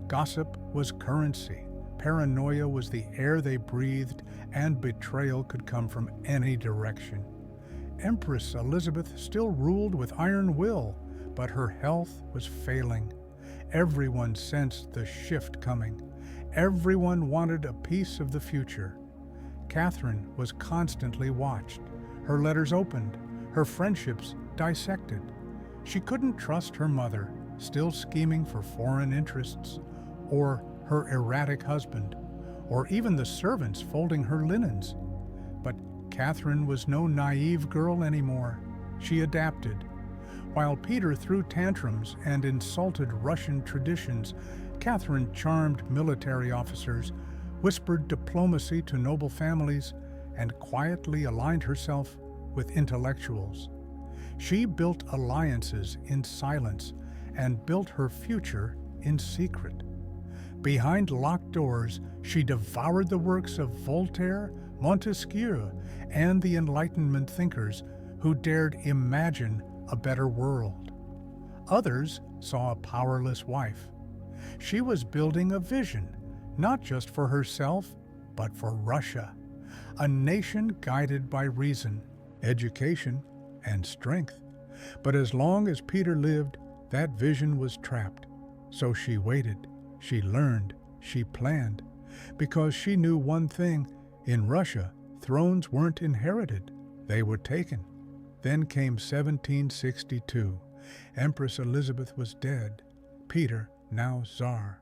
Gossip was currency, paranoia was the air they breathed, and betrayal could come from any direction. Empress Elizabeth still ruled with iron will, but her health was failing. Everyone sensed the shift coming. Everyone wanted a piece of the future. Catherine was constantly watched, her letters opened, her friendships dissected. She couldn't trust her mother, still scheming for foreign interests, or her erratic husband, or even the servants folding her linens. But Catherine was no naive girl anymore. She adapted. While Peter threw tantrums and insulted Russian traditions, Catherine charmed military officers, whispered diplomacy to noble families, and quietly aligned herself with intellectuals. She built alliances in silence and built her future in secret. Behind locked doors, she devoured the works of Voltaire, Montesquieu, and the Enlightenment thinkers who dared imagine a better world. Others saw a powerless wife. She was building a vision, not just for herself, but for Russia, a nation guided by reason, education, and strength. But as long as Peter lived, that vision was trapped. So she waited, she learned, she planned, because she knew one thing: in Russia, thrones weren't inherited, they were taken. Then came 1762. Empress Elizabeth was dead. Peter, now Tsar.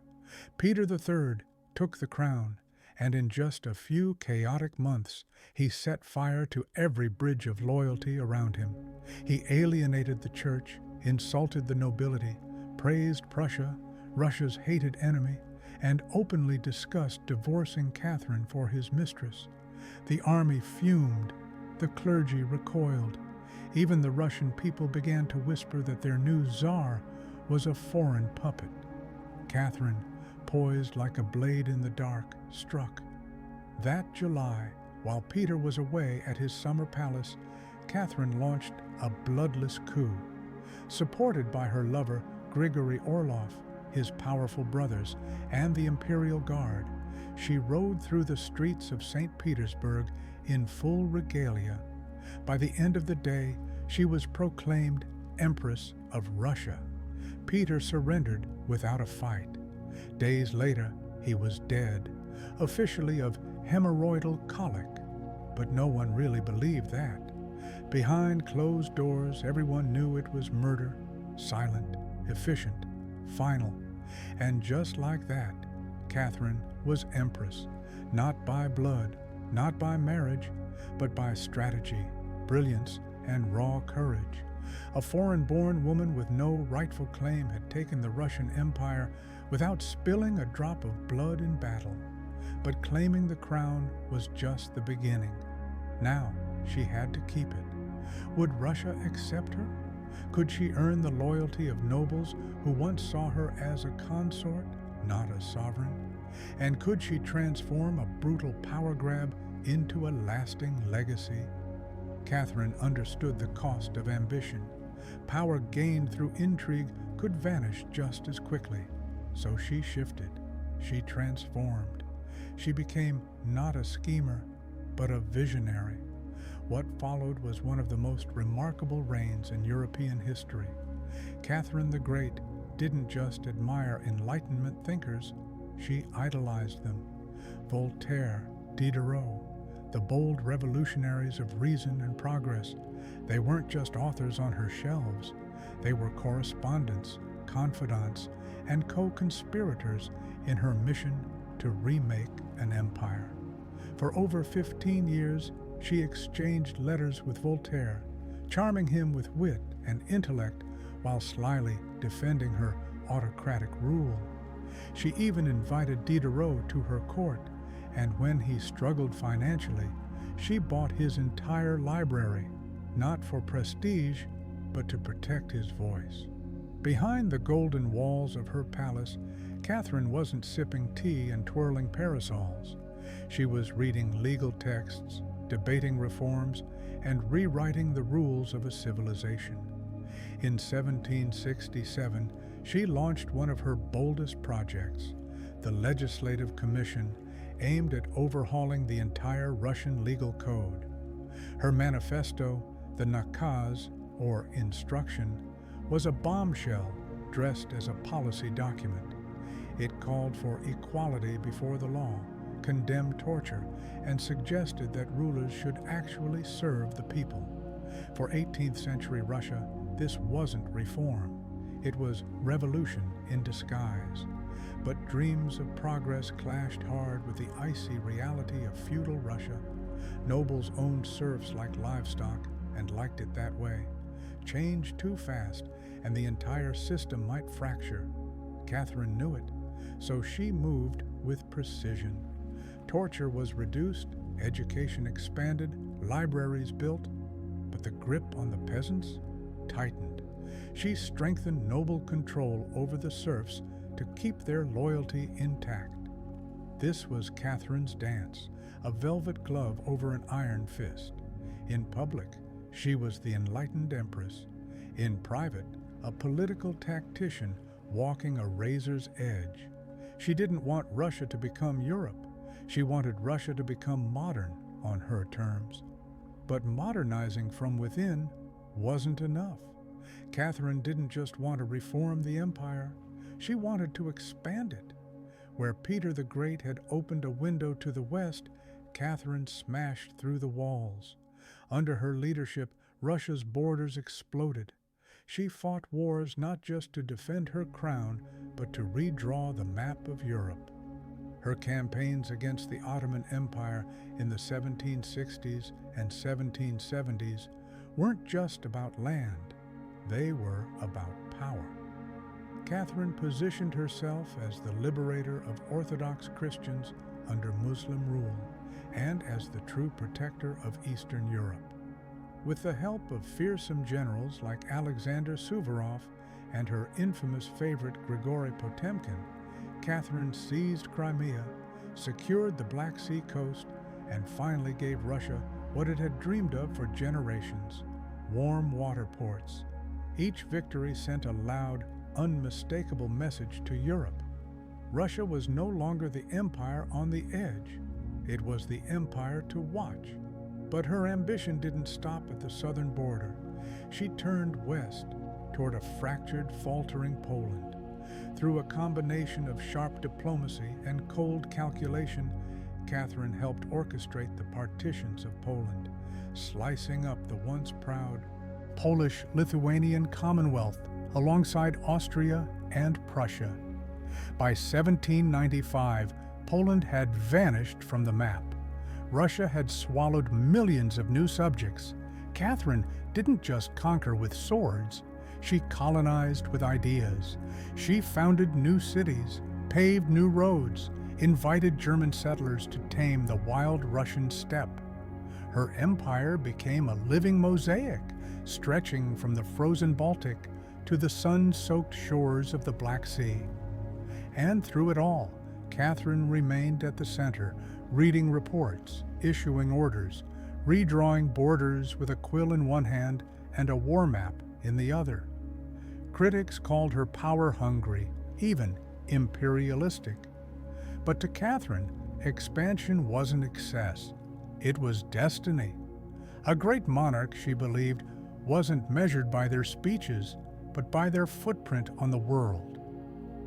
Peter III took the crown, and in just a few chaotic months, he set fire to every bridge of loyalty around him. He alienated the church, insulted the nobility, praised Prussia, Russia's hated enemy, and openly discussed divorcing Catherine for his mistress. The army fumed, the clergy recoiled. Even the Russian people began to whisper that their new Tsar was a foreign puppet. Catherine, poised like a blade in the dark, struck. That July, while Peter was away at his summer palace, Catherine launched a bloodless coup. Supported by her lover, Grigory Orlov, his powerful brothers, and the Imperial Guard, she rode through the streets of St. Petersburg in full regalia. By the end of the day, she was proclaimed Empress of Russia. Peter surrendered without a fight. Days later, he was dead, officially of hemorrhoidal colic. But no one really believed that. Behind closed doors, everyone knew it was murder, silent, efficient, final. And just like that, Catherine was empress, not by blood, not by marriage, but by strategy, brilliance, and raw courage. A foreign-born woman with no rightful claim had taken the Russian Empire without spilling a drop of blood in battle. But claiming the crown was just the beginning. Now she had to keep it. Would Russia accept her? Could she earn the loyalty of nobles who once saw her as a consort, not a sovereign? And could she transform a brutal power grab into a lasting legacy? Catherine understood the cost of ambition. Power gained through intrigue could vanish just as quickly. So she shifted. She transformed. She became not a schemer, but a visionary. What followed was one of the most remarkable reigns in European history. Catherine the Great didn't just admire Enlightenment thinkers, she idolized them. Voltaire, Diderot, the bold revolutionaries of reason and progress. They weren't just authors on her shelves. They were correspondents, confidants, and co-conspirators in her mission to remake an empire. For over 15 years, she exchanged letters with Voltaire, charming him with wit and intellect while slyly defending her autocratic rule. She even invited Diderot to her court, and when he struggled financially, she bought his entire library, not for prestige, but to protect his voice. Behind the golden walls of her palace, Catherine wasn't sipping tea and twirling parasols. She was reading legal texts, debating reforms, and rewriting the rules of a civilization. In 1767, she launched one of her boldest projects, the Legislative Commission, aimed at overhauling the entire Russian legal code. Her manifesto, the Nakaz, or instruction, was a bombshell dressed as a policy document. It called for equality before the law, condemned torture, and suggested that rulers should actually serve the people. For 18th century Russia, this wasn't reform. It was revolution in disguise. But dreams of progress clashed hard with the icy reality of feudal Russia. Nobles owned serfs like livestock and liked it that way. Change too fast, and the entire system might fracture. Catherine knew it, so she moved with precision. Torture was reduced, education expanded, libraries built, but the grip on the peasants tightened. She strengthened noble control over the serfs to keep their loyalty intact. This was Catherine's dance, a velvet glove over an iron fist. In public, she was the enlightened empress. In private, a political tactician walking a razor's edge. She didn't want Russia to become Europe. She wanted Russia to become modern on her terms. But modernizing from within wasn't enough. Catherine didn't just want to reform the empire, she wanted to expand it. Where Peter the Great had opened a window to the west, Catherine smashed through the walls. Under her leadership, Russia's borders exploded. She fought wars not just to defend her crown, but to redraw the map of Europe. Her campaigns against the Ottoman Empire in the 1760s and 1770s weren't just about land, they were about power. Catherine positioned herself as the liberator of Orthodox Christians under Muslim rule and as the true protector of Eastern Europe. With the help of fearsome generals like Alexander Suvorov and her infamous favorite Grigory Potemkin, Catherine seized Crimea, secured the Black Sea coast, and finally gave Russia what it had dreamed of for generations: warm water ports. Each victory sent a loud, unmistakable message to Europe. Russia was no longer the empire on the edge. It was the empire to watch. But her ambition didn't stop at the southern border. She turned west toward a fractured, faltering Poland. Through a combination of sharp diplomacy and cold calculation, Catherine helped orchestrate the partitions of Poland, slicing up the once proud Polish-Lithuanian Commonwealth alongside Austria and Prussia. By 1795, Poland had vanished from the map. Russia had swallowed millions of new subjects. Catherine didn't just conquer with swords, she colonized with ideas. She founded new cities, paved new roads, invited German settlers to tame the wild Russian steppe. Her empire became a living mosaic, stretching from the frozen Baltic to the sun-soaked shores of the Black Sea. And through it all, Catherine remained at the center, reading reports, issuing orders, redrawing borders with a quill in one hand and a war map in the other. Critics called her power-hungry, even imperialistic. But to Catherine, expansion wasn't excess. It was destiny. A great monarch, she believed, wasn't measured by their speeches, but by their footprint on the world.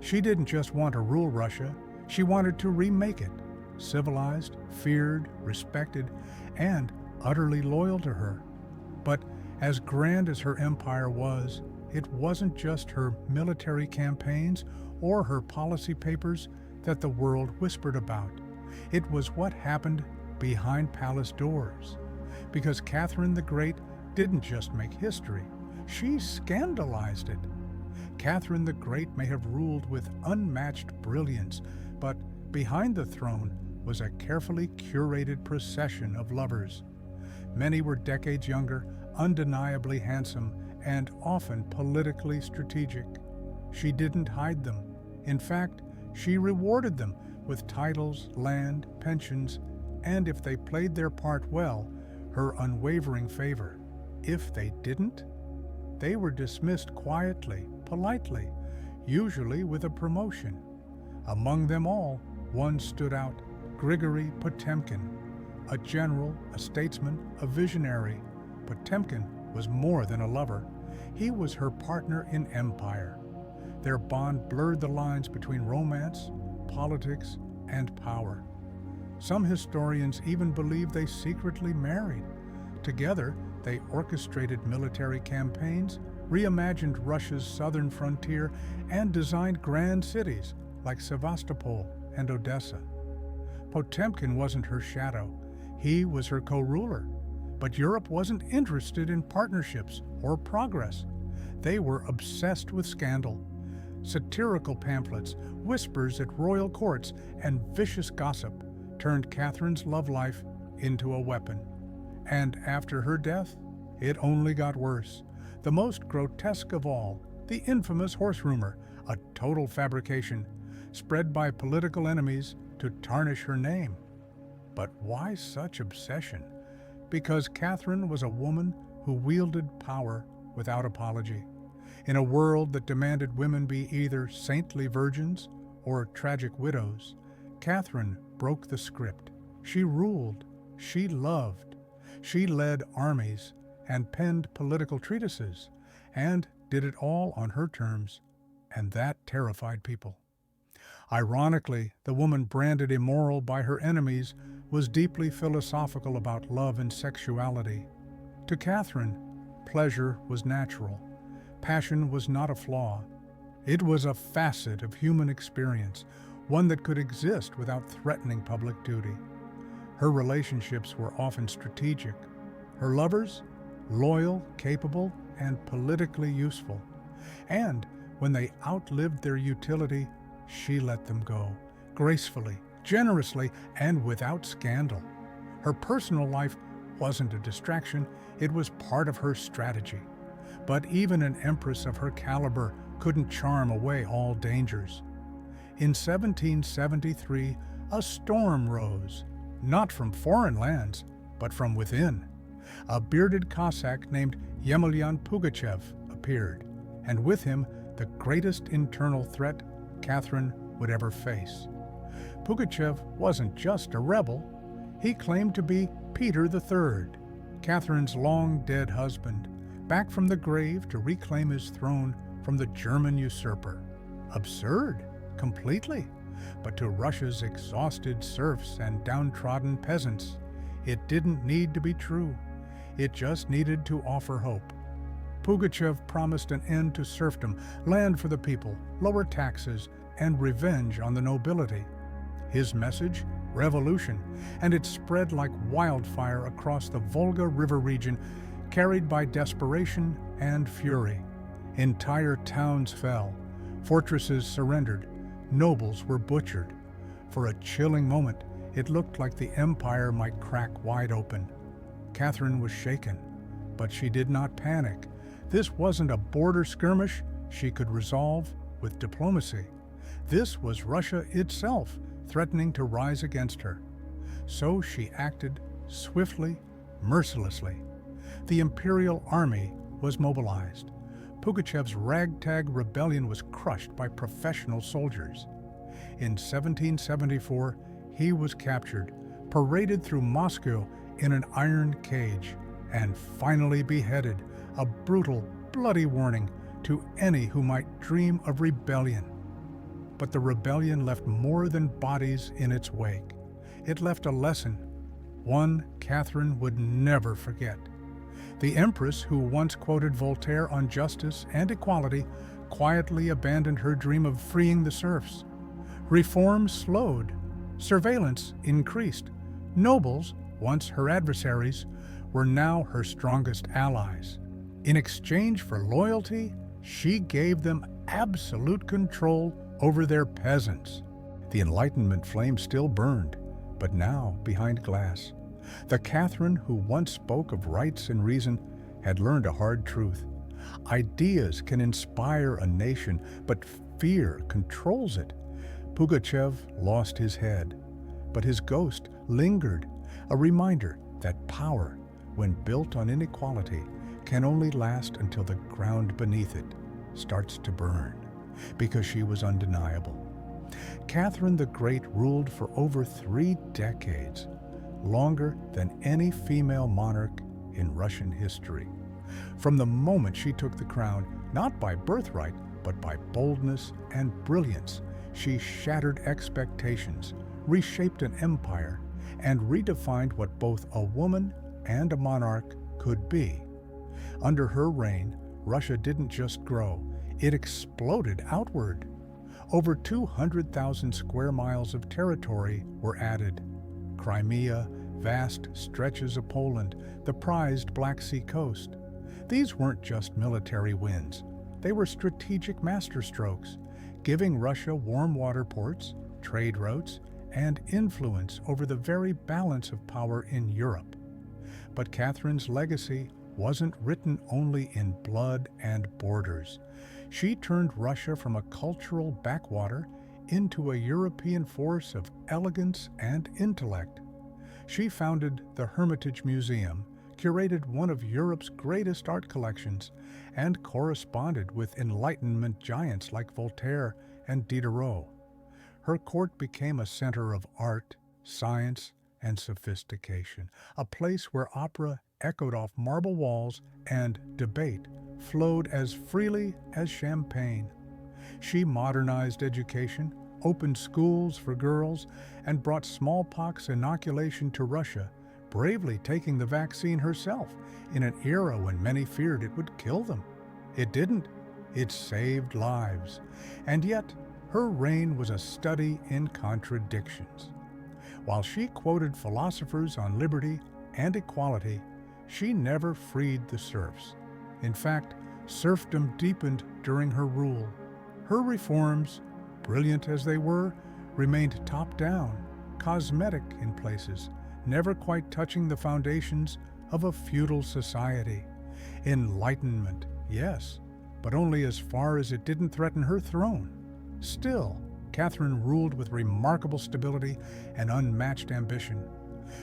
She didn't just want to rule Russia, she wanted to remake it, civilized, feared, respected, and utterly loyal to her. But as grand as her empire was, it wasn't just her military campaigns or her policy papers that the world whispered about. It was what happened behind palace doors. Because Catherine the Great didn't just make history, she scandalized it. Catherine the Great may have ruled with unmatched brilliance, but behind the throne was a carefully curated procession of lovers. Many were decades younger, undeniably handsome, and often politically strategic. She didn't hide them. In fact, she rewarded them with titles, land, pensions, and if they played their part well, her unwavering favor. If they didn't, they were dismissed quietly, politely, usually with a promotion. Among them all, one stood out, Grigory Potemkin, a general, a statesman, a visionary. Potemkin was more than a lover. He was her partner in empire. Their bond blurred the lines between romance, politics, and power. Some historians even believe they secretly married. Together, they orchestrated military campaigns, reimagined Russia's southern frontier, and designed grand cities like Sevastopol and Odessa. Potemkin wasn't her shadow. He was her co-ruler. But Europe wasn't interested in partnerships or progress. They were obsessed with scandal. Satirical pamphlets, whispers at royal courts, and vicious gossip turned Catherine's love life into a weapon. And after her death, it only got worse. The most grotesque of all, the infamous horse rumor, a total fabrication, spread by political enemies to tarnish her name. But why such obsession? Because Catherine was a woman who wielded power without apology. In a world that demanded women be either saintly virgins or tragic widows, Catherine broke the script. She ruled, she loved, she led armies and penned political treatises, and did it all on her terms, and that terrified people. Ironically, the woman branded immoral by her enemies was deeply philosophical about love and sexuality. To Catherine, pleasure was natural. Passion was not a flaw. It was a facet of human experience, one that could exist without threatening public duty. Her relationships were often strategic. Her lovers, loyal, capable, and politically useful. And when they outlived their utility, she let them go, gracefully, generously, and without scandal. Her personal life wasn't a distraction, it was part of her strategy. But even an empress of her caliber couldn't charm away all dangers. In 1773, a storm rose, not from foreign lands, but from within. A bearded Cossack named Yemelyan Pugachev appeared, and with him the greatest internal threat Catherine would ever face. Pugachev wasn't just a rebel. He claimed to be Peter III, Catherine's long-dead husband, back from the grave to reclaim his throne from the German usurper. Absurd, completely. But to Russia's exhausted serfs and downtrodden peasants, it didn't need to be true. It just needed to offer hope. Pugachev promised an end to serfdom, land for the people, lower taxes, and revenge on the nobility. His message? Revolution, and it spread like wildfire across the Volga River region, carried by desperation and fury. Entire towns fell, fortresses surrendered, nobles were butchered. For a chilling moment, it looked like the empire might crack wide open. Catherine was shaken, but she did not panic. This wasn't a border skirmish she could resolve with diplomacy. This was Russia itself threatening to rise against her. So she acted swiftly, mercilessly. The imperial army was mobilized. Pugachev's ragtag rebellion was crushed by professional soldiers. In 1774, he was captured, paraded through Moscow in an iron cage, and finally beheaded, a brutal, bloody warning to any who might dream of rebellion. But the rebellion left more than bodies in its wake. It left a lesson, one Catherine would never forget. The empress, who once quoted Voltaire on justice and equality, quietly abandoned her dream of freeing the serfs. Reform slowed. Surveillance increased. Nobles, once her adversaries, were now her strongest allies. In exchange for loyalty, she gave them absolute control over their peasants. The Enlightenment flame still burned, but now behind glass. The Catherine who once spoke of rights and reason had learned a hard truth. Ideas can inspire a nation, but fear controls it. Pugachev lost his head, but his ghost lingered, a reminder that power, when built on inequality, can only last until the ground beneath it starts to burn, because she was undeniable. Catherine the Great ruled for over 3 decades, longer than any female monarch in Russian history. From the moment she took the crown, not by birthright, but by boldness and brilliance, she shattered expectations, reshaped an empire, and redefined what both a woman and a monarch could be. Under her reign, Russia didn't just grow, it exploded outward. Over 200,000 square miles of territory were added. Crimea, vast stretches of Poland, the prized Black Sea coast. These weren't just military wins. They were strategic masterstrokes, giving Russia warm water ports, trade routes, and influence over the very balance of power in Europe. But Catherine's legacy wasn't written only in blood and borders. She turned Russia from a cultural backwater into a European force of elegance and intellect. She founded the Hermitage Museum, curated one of Europe's greatest art collections, and corresponded with Enlightenment giants like Voltaire and Diderot. Her court became a center of art, science, and sophistication, a place where opera echoed off marble walls and debate flowed as freely as champagne. She modernized education, opened schools for girls, and brought smallpox inoculation to Russia, bravely taking the vaccine herself in an era when many feared it would kill them. It didn't. It saved lives. And yet, her reign was a study in contradictions. While she quoted philosophers on liberty and equality, she never freed the serfs. In fact, serfdom deepened during her rule. Her reforms, brilliant as they were, remained top-down, cosmetic in places, never quite touching the foundations of a feudal society. Enlightenment, yes, but only as far as it didn't threaten her throne. Still, Catherine ruled with remarkable stability and unmatched ambition.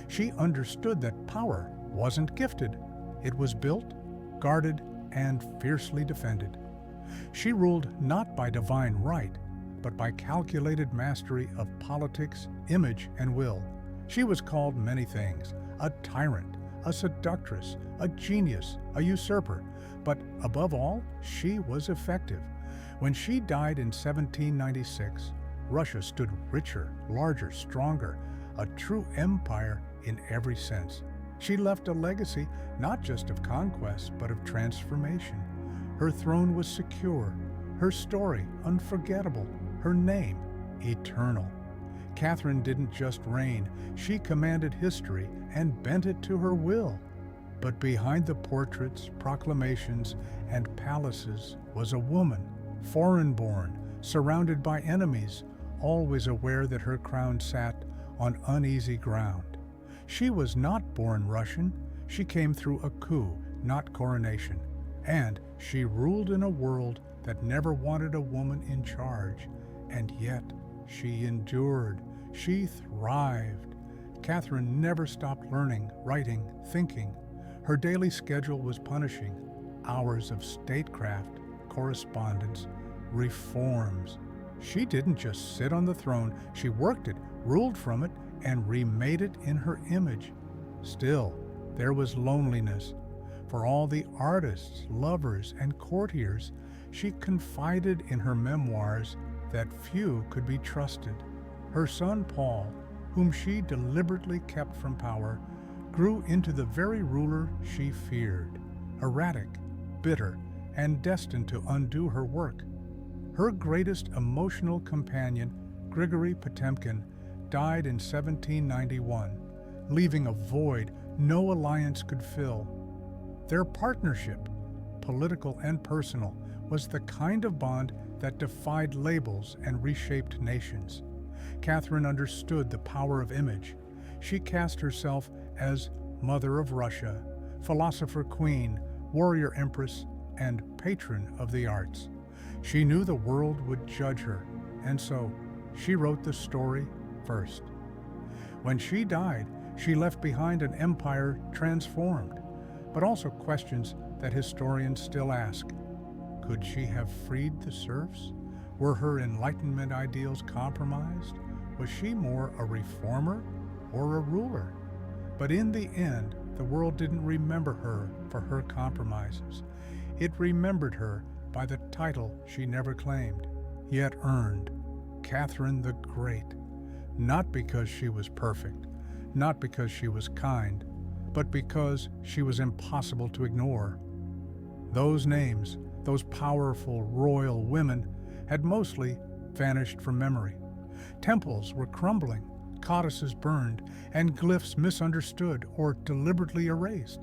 She understood that power wasn't gifted. It was built, guarded, and fiercely defended. She ruled not by divine right, but by calculated mastery of politics, image, and will. She was called many things: a tyrant, a seductress, a genius, a usurper, but above all, she was effective. When she died in 1796, Russia stood richer, larger, stronger, a true empire in every sense. She left a legacy not just of conquest, but of transformation. Her throne was secure, her story unforgettable, her name eternal. Catherine didn't just reign, she commanded history and bent it to her will. But behind the portraits, proclamations, and palaces was a woman, foreign-born, surrounded by enemies, always aware that her crown sat on uneasy ground. She was not born Russian, She came through a coup, not coronation, and she ruled in a world that never wanted a woman in charge, and yet she endured. She thrived. Catherine never stopped learning, writing, thinking. Her daily schedule was punishing. Hours of statecraft, correspondence, reforms. She didn't just sit on the throne, she worked it, ruled from it, and remade it in her image. Still, there was loneliness. For all the artists, lovers, and courtiers, she confided in her memoirs that few could be trusted. Her son Paul, whom she deliberately kept from power, grew into the very ruler she feared, erratic, bitter, and destined to undo her work. Her greatest emotional companion, Grigory Potemkin, died in 1791, leaving a void no alliance could fill. Their partnership, political and personal, was the kind of bond that defied labels and reshaped nations. Catherine understood the power of image. She cast herself as Mother of Russia, philosopher queen, warrior empress, and patron of the arts. She knew the world would judge her, and so she wrote the story first. When she died, she left behind an empire transformed, but also questions that historians still ask. Could she have freed the serfs? Were her Enlightenment ideals compromised? Was she more a reformer or a ruler? But in the end, the world didn't remember her for her compromises. It remembered her by the title she never claimed, yet earned, Catherine the Great. Not because she was perfect, not because she was kind, but because she was impossible to ignore. Those names, those powerful royal women, had mostly vanished from memory. Temples were crumbling, codices burned, and glyphs misunderstood or deliberately erased.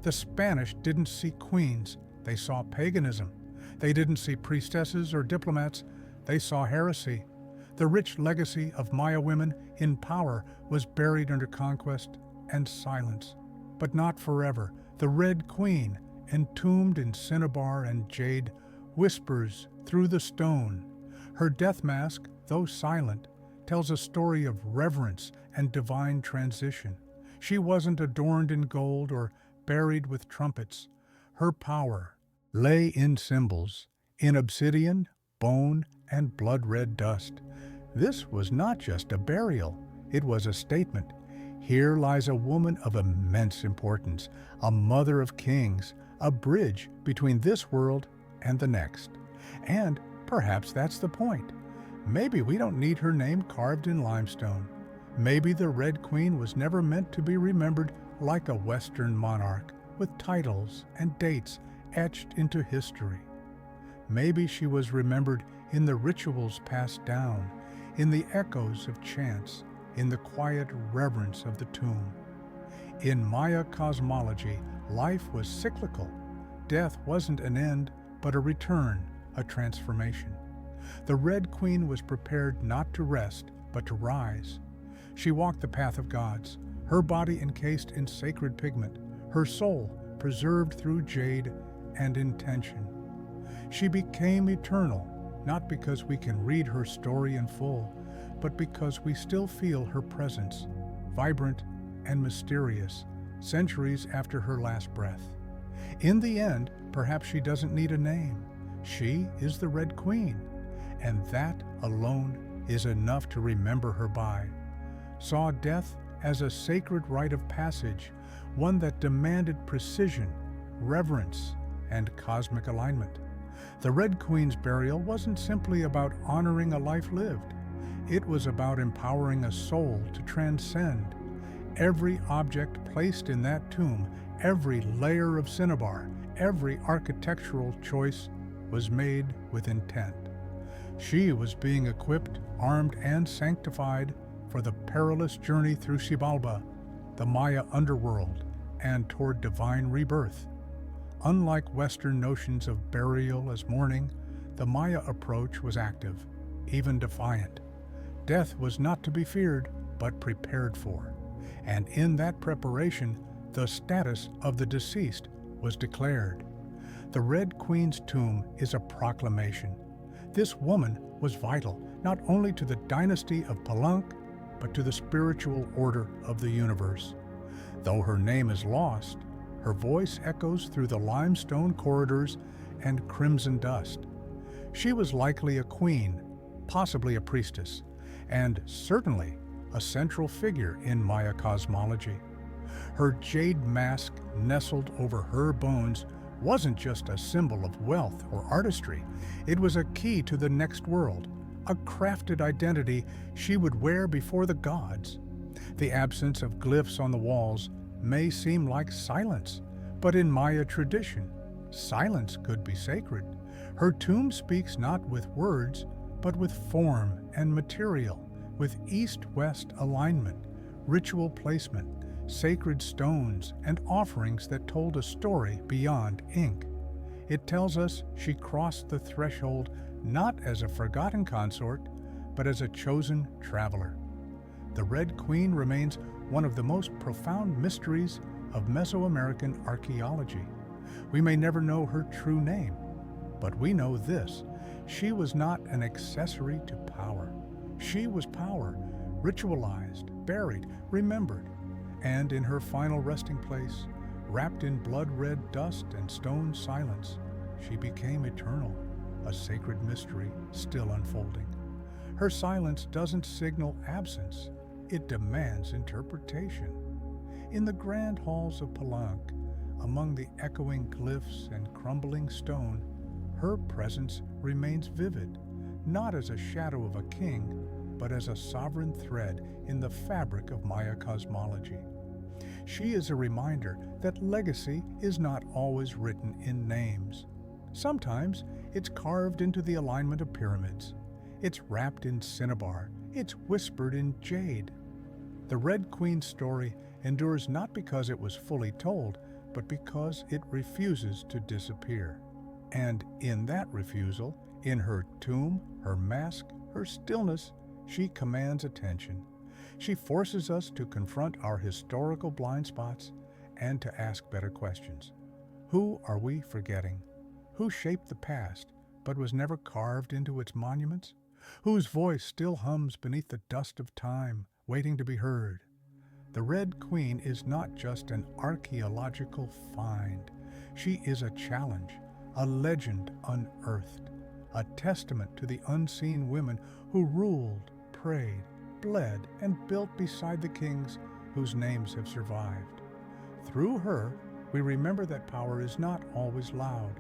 The Spanish didn't see queens, they saw paganism. They didn't see priestesses or diplomats, they saw heresy. The rich legacy of Maya women in power was buried under conquest and silence. But not forever. The Red Queen, entombed in cinnabar and jade, whispers through the stone. Her death mask, though silent, tells a story of reverence and divine transition. She wasn't adorned in gold or buried with trumpets. Her power lay in symbols, in obsidian, bone, and blood-red dust. This was not just a burial, it was a statement. Here lies a woman of immense importance, a mother of kings, a bridge between this world and the next. And perhaps that's the point. Maybe we don't need her name carved in limestone. Maybe the Red Queen was never meant to be remembered like a Western monarch, with titles and dates etched into history. Maybe she was remembered in the rituals passed down, in the echoes of chants, in the quiet reverence of the tomb. In Maya cosmology, life was cyclical. Death wasn't an end, but a return, a transformation. The Red Queen was prepared not to rest, but to rise. She walked the path of gods, her body encased in sacred pigment, her soul preserved through jade and intention. She became eternal, not because we can read her story in full, but because we still feel her presence, vibrant and mysterious, centuries after her last breath. In the end, perhaps she doesn't need a name. She is the Red Queen, and that alone is enough to remember her by. Saw death as a sacred rite of passage, one that demanded precision, reverence, and cosmic alignment. The Red Queen's burial wasn't simply about honoring a life lived. It was about empowering a soul to transcend. Every object placed in that tomb, every layer of cinnabar, every architectural choice was made with intent. She was being equipped, armed, and sanctified for the perilous journey through Xibalba, the Maya underworld, and toward divine rebirth. Unlike Western notions of burial as mourning, the Maya approach was active, even defiant. Death was not to be feared, but prepared for. And in that preparation, the status of the deceased was declared. The Red Queen's tomb is a proclamation. This woman was vital not only to the dynasty of Palenque, but to the spiritual order of the universe. Though her name is lost, her voice echoes through the limestone corridors and crimson dust. She was likely a queen, possibly a priestess, and certainly a central figure in Maya cosmology. Her jade mask nestled over her bones wasn't just a symbol of wealth or artistry, it was a key to the next world, a crafted identity she would wear before the gods. The absence of glyphs on the walls may seem like silence, but in Maya tradition, silence could be sacred. Her tomb speaks not with words, but with form and material, with east-west alignment, ritual placement, sacred stones, and offerings that told a story beyond ink. It tells us she crossed the threshold not as a forgotten consort, but as a chosen traveler. The Red Queen remains one of the most profound mysteries of Mesoamerican archaeology. We may never know her true name, but we know this: she was not an accessory to power. She was power, ritualized, buried, remembered, and in her final resting place, wrapped in blood-red dust and stone silence, she became eternal, a sacred mystery still unfolding. Her silence doesn't signal absence, it demands interpretation. In the grand halls of Palenque, among the echoing glyphs and crumbling stone, her presence remains vivid, not as a shadow of a king, but as a sovereign thread in the fabric of Maya cosmology. She is a reminder that legacy is not always written in names. Sometimes it's carved into the alignment of pyramids. It's wrapped in cinnabar. It's whispered in jade. The Red Queen's story endures not because it was fully told, but because it refuses to disappear. And in that refusal, in her tomb, her mask, her stillness, she commands attention. She forces us to confront our historical blind spots and to ask better questions. Who are we forgetting? Who shaped the past but was never carved into its monuments? Whose voice still hums beneath the dust of time, waiting to be heard? The Red Queen is not just an archaeological find. She is a challenge, a legend unearthed, a testament to the unseen women who ruled, prayed, bled, and built beside the kings whose names have survived. Through her, we remember that power is not always loud.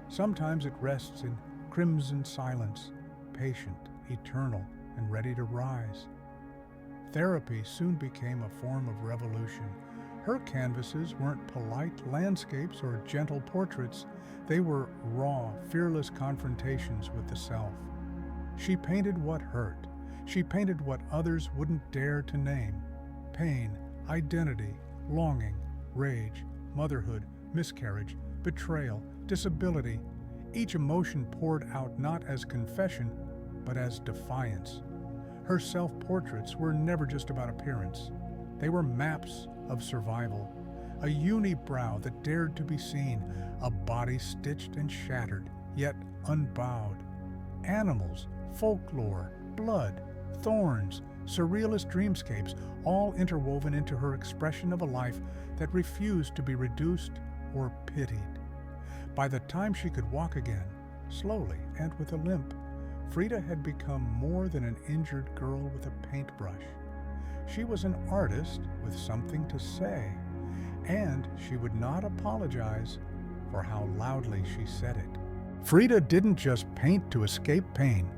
Sometimes it rests in crimson silence, patient, eternal, and ready to rise. Therapy soon became a form of revolution. Her canvases weren't polite landscapes or gentle portraits. They were raw, fearless confrontations with the self. She painted what hurt. She painted what others wouldn't dare to name: pain, identity, longing, rage, motherhood, miscarriage, betrayal, disability. Each emotion poured out not as confession, but as defiance. Her self-portraits were never just about appearance. They were maps of survival, a unibrow that dared to be seen, a body stitched and shattered, yet unbowed. Animals, folklore, blood, thorns, surrealist dreamscapes, all interwoven into her expression of a life that refused to be reduced or pitied. By the time she could walk again, slowly and with a limp, Frida had become more than an injured girl with a paintbrush. She was an artist with something to say, and she would not apologize for how loudly she said it. Frida didn't just paint to escape pain.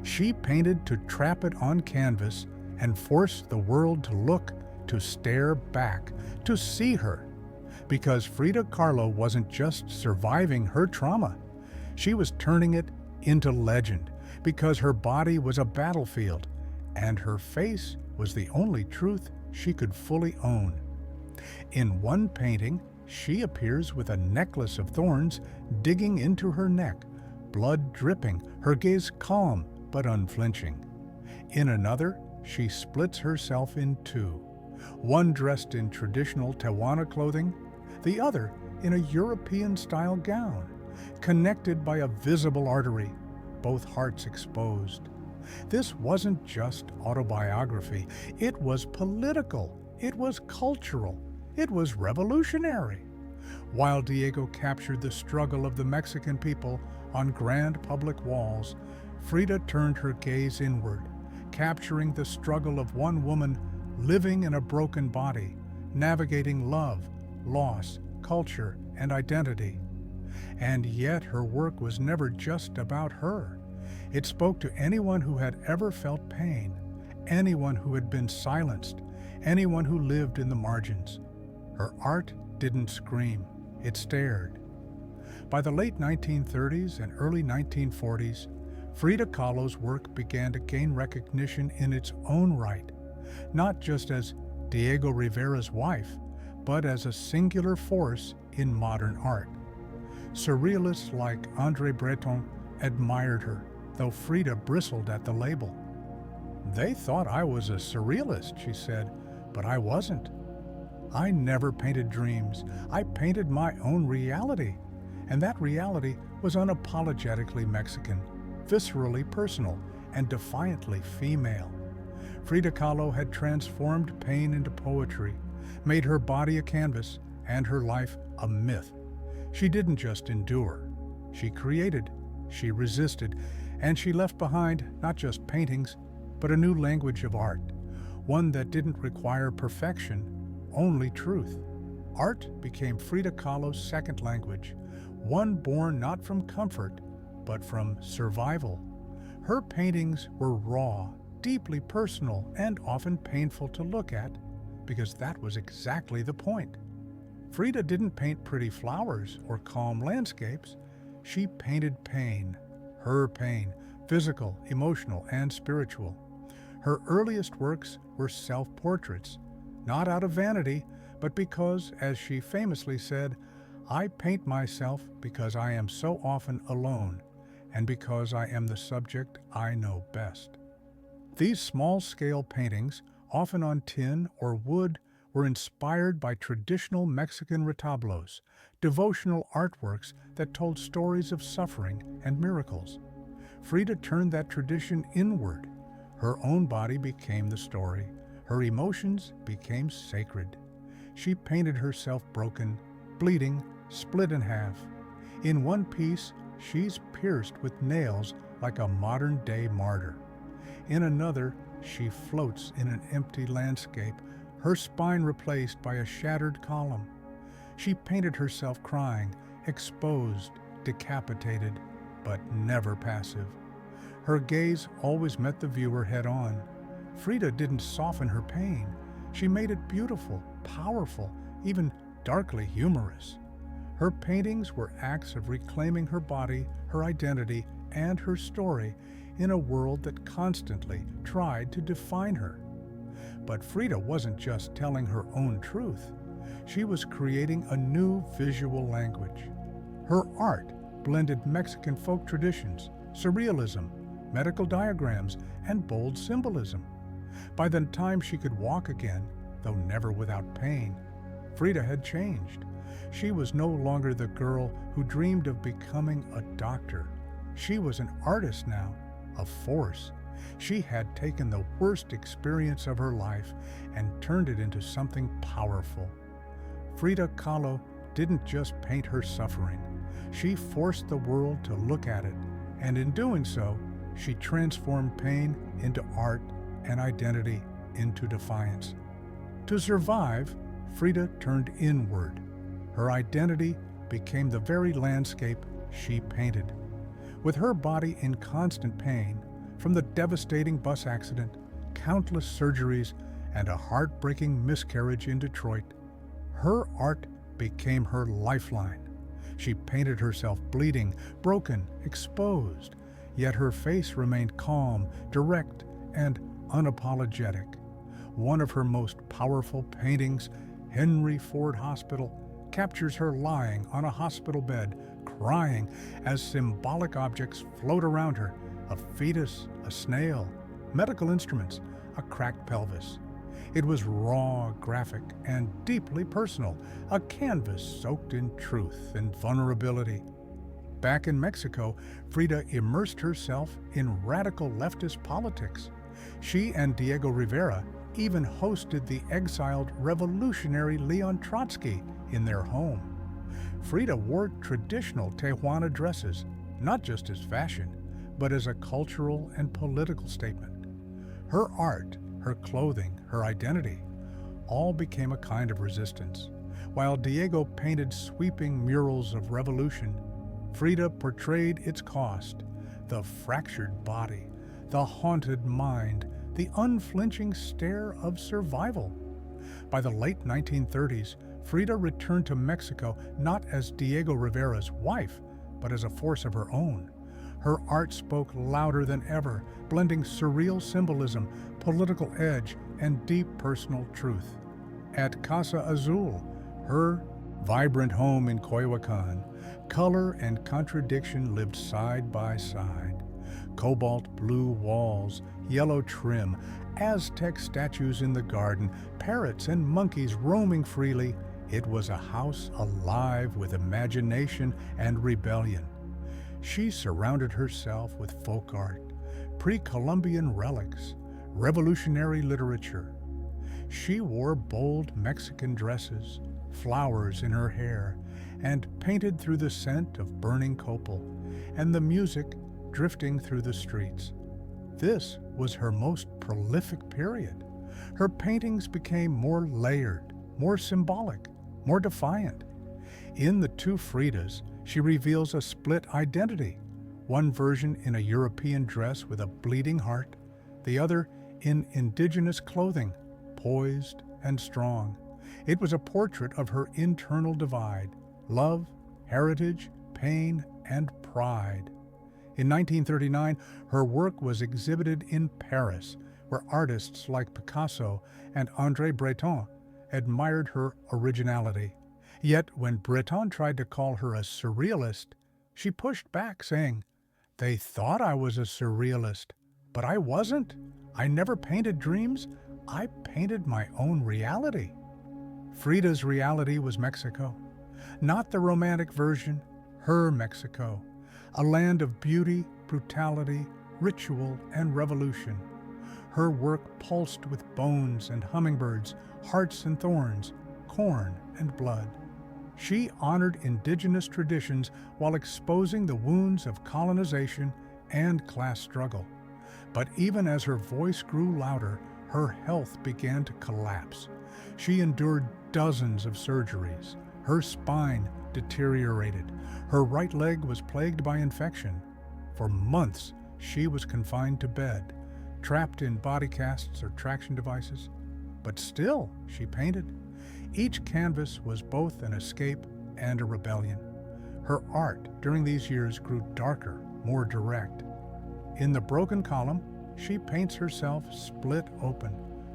She painted to trap it on canvas and force the world to look, to stare back, to see her. Because Frida Kahlo wasn't just surviving her trauma, she was turning it into legend, because her body was a battlefield, and her face was the only truth she could fully own. In one painting, she appears with a necklace of thorns digging into her neck, blood dripping, her gaze calm but unflinching. In another, she splits herself in two. one dressed in traditional Tewana clothing, the other in a European-style gown, connected by a visible artery, both hearts exposed. This wasn't just autobiography, it was political, it was cultural, it was revolutionary. While Diego captured the struggle of the Mexican people on grand public walls, Frida turned her gaze inward, capturing the struggle of one woman living in a broken body, navigating love, loss, culture, and identity. And yet her work was never just about her. It spoke to anyone who had ever felt pain, anyone who had been silenced, anyone who lived in the margins. Her art didn't scream, it stared. By the late 1930s and early 1940s, Frida Kahlo's work began to gain recognition in its own right, not just as Diego Rivera's wife, but as a singular force in modern art. Surrealists like André Breton admired her, though Frida bristled at the label. "They thought I was a surrealist," she said, "but I wasn't. I never painted dreams. I painted my own reality. And that reality was unapologetically Mexican, viscerally personal, and defiantly female." Frida Kahlo had transformed pain into poetry, made her body a canvas, and her life a myth. She didn't just endure. She created, she resisted, and she left behind not just paintings, but a new language of art, one that didn't require perfection, only truth. Art became Frida Kahlo's second language, one born not from comfort, but from survival. Her paintings were raw, deeply personal, and often painful to look at, because that was exactly the point. Frida didn't paint pretty flowers or calm landscapes. She painted pain, her pain, physical, emotional, and spiritual. Her earliest works were self-portraits, not out of vanity, but because, as she famously said, "I paint myself because I am so often alone, and because I am the subject I know best." These small-scale paintings, often on tin or wood, were inspired by traditional Mexican retablos, devotional artworks that told stories of suffering and miracles. Frida turned that tradition inward. Her own body became the story. Her emotions became sacred. She painted herself broken, bleeding, split in half. In one piece, she's pierced with nails like a modern-day martyr. In another, she floats in an empty landscape, her spine replaced by a shattered column. She painted herself crying, exposed, decapitated, but never passive. Her gaze always met the viewer head-on. Frida didn't soften her pain. She made it beautiful, powerful, even darkly humorous. Her paintings were acts of reclaiming her body, her identity, and her story in a world that constantly tried to define her. But Frida wasn't just telling her own truth. She was creating a new visual language. Her art blended Mexican folk traditions, surrealism, medical diagrams, and bold symbolism. By the time she could walk again, though never without pain, Frida had changed. She was no longer the girl who dreamed of becoming a doctor. She was an artist now, a force. She had taken the worst experience of her life and turned it into something powerful. Frida Kahlo didn't just paint her suffering. She forced the world to look at it, and in doing so, she transformed pain into art and identity into defiance. To survive, Frida turned inward. Her identity became the very landscape she painted. With her body in constant pain, from the devastating bus accident, countless surgeries, and a heartbreaking miscarriage in Detroit, her art became her lifeline. She painted herself bleeding, broken, exposed, yet her face remained calm, direct, and unapologetic. One of her most powerful paintings, Henry Ford Hospital, captures her lying on a hospital bed, crying as symbolic objects float around her: a fetus, a snail, medical instruments, a cracked pelvis. It was raw, graphic, and deeply personal, a canvas soaked in truth and vulnerability. Back in Mexico, Frida immersed herself in radical leftist politics. She and Diego Rivera even hosted the exiled revolutionary Leon Trotsky in their home. Frida wore traditional Tehuana dresses, not just as fashion, but as a cultural and political statement. Her art, her clothing, her identity, all became a kind of resistance. While Diego painted sweeping murals of revolution, Frida portrayed its cost: the fractured body, the haunted mind, the unflinching stare of survival. By the late 1930s, Frida returned to Mexico not as Diego Rivera's wife, but as a force of her own. Her art spoke louder than ever, blending surreal symbolism, political edge, and deep personal truth. At Casa Azul, her vibrant home in Coyoacan, color and contradiction lived side by side. Cobalt blue walls, yellow trim, Aztec statues in the garden, parrots and monkeys roaming freely. It was a house alive with imagination and rebellion. She surrounded herself with folk art, pre-Columbian relics, revolutionary literature. She wore bold Mexican dresses, flowers in her hair, and painted through the scent of burning copal and the music drifting through the streets. This was her most prolific period. Her paintings became more layered, more symbolic, more defiant. In The Two Fridas, she reveals a split identity, one version in a European dress with a bleeding heart, the other in indigenous clothing, poised and strong. It was a portrait of her internal divide: love, heritage, pain, and pride. In 1939, her work was exhibited in Paris, where artists like Picasso and André Breton admired her originality. Yet when Breton tried to call her a surrealist, she pushed back, saying, "They thought I was a surrealist, but I wasn't. I never painted dreams. I painted my own reality." Frida's reality was Mexico, not the romantic version, her Mexico, a land of beauty, brutality, ritual, and revolution. Her work pulsed with bones and hummingbirds, hearts and thorns, corn and blood. She honored indigenous traditions while exposing the wounds of colonization and class struggle. But even as her voice grew louder, her health began to collapse. She endured dozens of surgeries. Her spine deteriorated. Her right leg was plagued by infection. For months, she was confined to bed, trapped in body casts or traction devices. But still, she painted. Each canvas was both an escape and a rebellion. Her art during these years grew darker, more direct. In The Broken Column, she paints herself split open,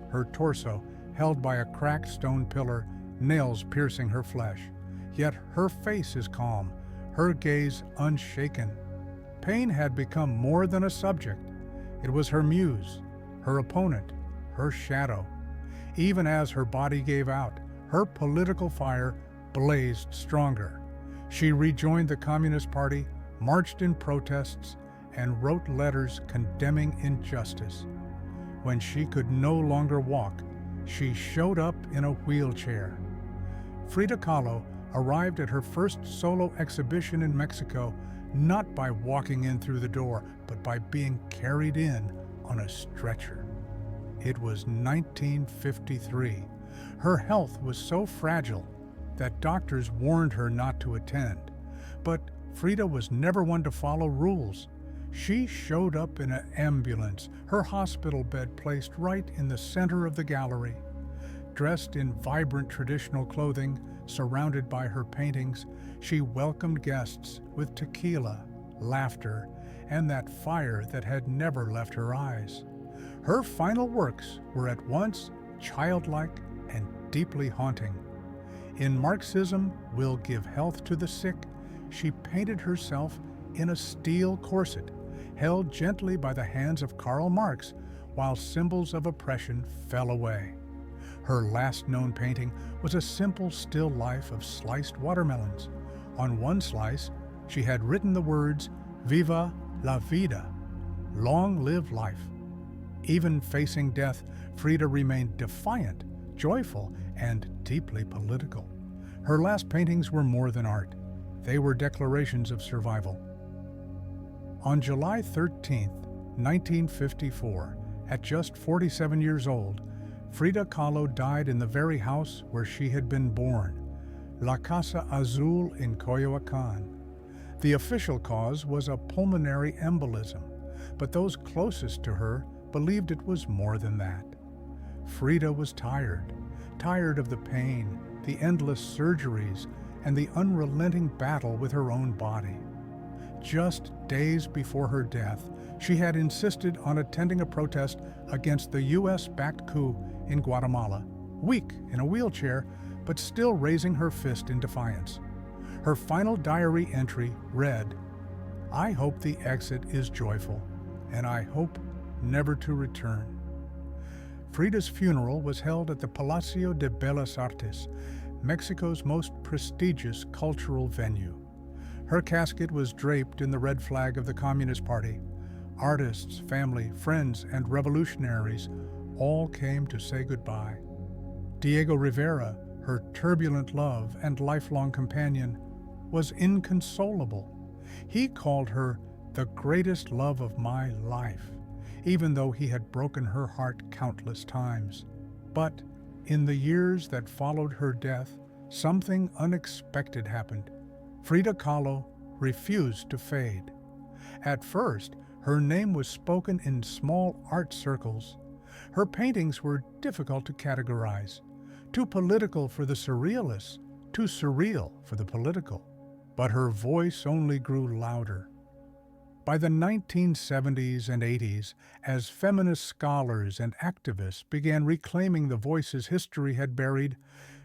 her torso held by a cracked stone pillar, nails piercing her flesh. Yet her face is calm, her gaze unshaken. Pain had become more than a subject. It was her muse, her opponent, her shadow. Even as her body gave out, her political fire blazed stronger. She rejoined the Communist Party, marched in protests, and wrote letters condemning injustice. When she could no longer walk, she showed up in a wheelchair. Frida Kahlo arrived at her first solo exhibition in Mexico not by walking in through the door, but by being carried in on a stretcher. It was 1953. Her health was so fragile that doctors warned her not to attend. But Frida was never one to follow rules. She showed up in an ambulance, her hospital bed placed right in the center of the gallery. Dressed in vibrant traditional clothing, surrounded by her paintings, she welcomed guests with tequila, laughter, and that fire that had never left her eyes. Her final works were at once childlike and deeply haunting. In Marxism Will Give Health to the Sick, she painted herself in a steel corset, held gently by the hands of Karl Marx, while symbols of oppression fell away. Her last known painting was a simple still life of sliced watermelons. On one slice, she had written the words, "Viva la vida," long live life. Even facing death, Frida remained defiant, joyful, and deeply political. Her last paintings were more than art. They were declarations of survival. On July 13, 1954, at just 47 years old, Frida Kahlo died in the very house where she had been born, La Casa Azul in Coyoacán. The official cause was a pulmonary embolism, but those closest to her believed it was more than that. Frida was tired of the pain, the endless surgeries, and the unrelenting battle with her own body. Just days before her death, she had insisted on attending a protest against the US-backed coup in Guatemala, weak in a wheelchair, but still raising her fist in defiance. Her final diary entry read, "I hope the exit is joyful, and I hope never to return." Frida's funeral was held at the Palacio de Bellas Artes, Mexico's most prestigious cultural venue. Her casket was draped in the red flag of the Communist Party. Artists, family, friends, and revolutionaries all came to say goodbye. Diego Rivera, her turbulent love and lifelong companion, was inconsolable. He called her the greatest love of my life, even though he had broken her heart countless times. But in the years that followed her death, something unexpected happened. Frida Kahlo refused to fade. At first, her name was spoken in small art circles. Her paintings were difficult to categorize, too political for the surrealists, too surreal for the political. But her voice only grew louder. By the 1970s and 80s, as feminist scholars and activists began reclaiming the voices history had buried,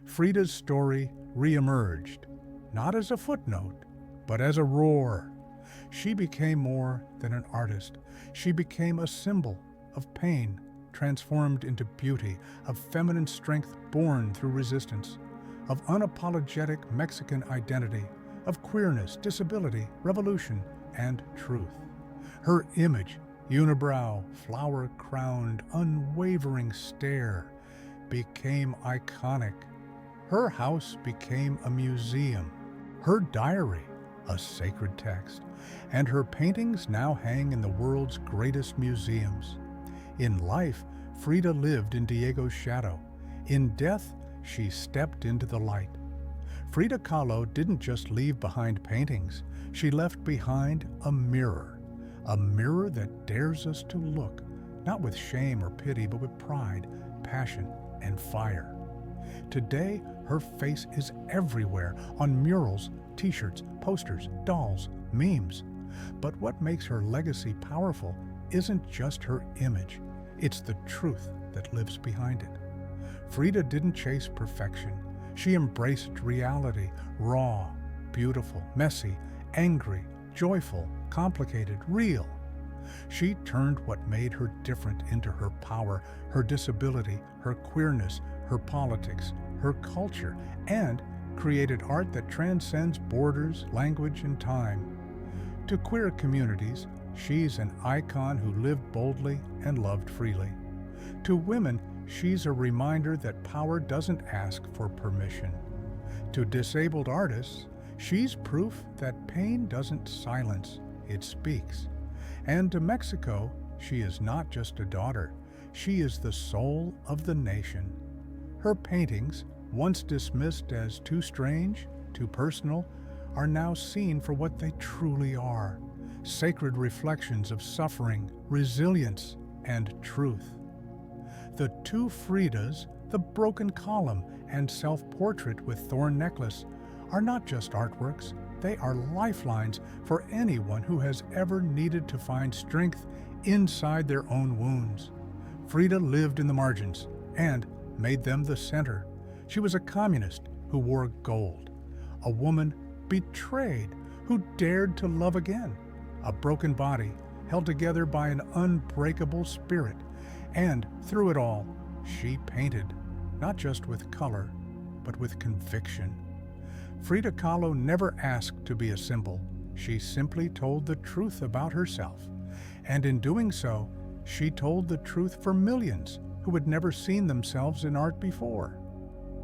Frida's story reemerged, not as a footnote, but as a roar. She became more than an artist. She became a symbol of pain, transformed into beauty, of feminine strength born through resistance, of unapologetic Mexican identity, of queerness, disability, revolution, and truth. Her image, unibrow, flower-crowned, unwavering stare, became iconic. Her house became a museum, her diary a sacred text, and her paintings now hang in the world's greatest museums. In life, Frida lived in Diego's shadow. In death, she stepped into the light. Frida Kahlo didn't just leave behind paintings. She left behind a mirror that dares us to look, not with shame or pity, but with pride, passion, and fire. Today, her face is everywhere, on murals, t-shirts, posters, dolls, memes. But what makes her legacy powerful isn't just her image, it's the truth that lives behind it. Frida didn't chase perfection. She embraced reality, raw, beautiful, messy, angry, joyful, complicated, real. She turned what made her different into her power, her disability, her queerness, her politics, her culture, and created art that transcends borders, language, and time. To queer communities, she's an icon who lived boldly and loved freely. To women, she's a reminder that power doesn't ask for permission. To disabled artists, she's proof that pain doesn't silence, it speaks. And to Mexico, she is not just a daughter, she is the soul of the nation. Her paintings, once dismissed as too strange, too personal, are now seen for what they truly are, sacred reflections of suffering, resilience, and truth. The two Fridas, the broken column and self-portrait with thorn necklace, are not just artworks, they are lifelines for anyone who has ever needed to find strength inside their own wounds. Frida lived in the margins and made them the center. She was a communist who wore gold, a woman betrayed who dared to love again, a broken body held together by an unbreakable spirit, and through it all, she painted. not just with color, but with conviction. Frida Kahlo never asked to be a symbol. She simply told the truth about herself. And in doing so, she told the truth for millions who had never seen themselves in art before.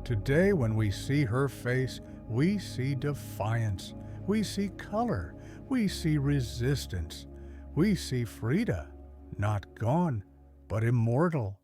Today, when we see her face, we see defiance, we see color, we see resistance. We see Frida, not gone, but immortal.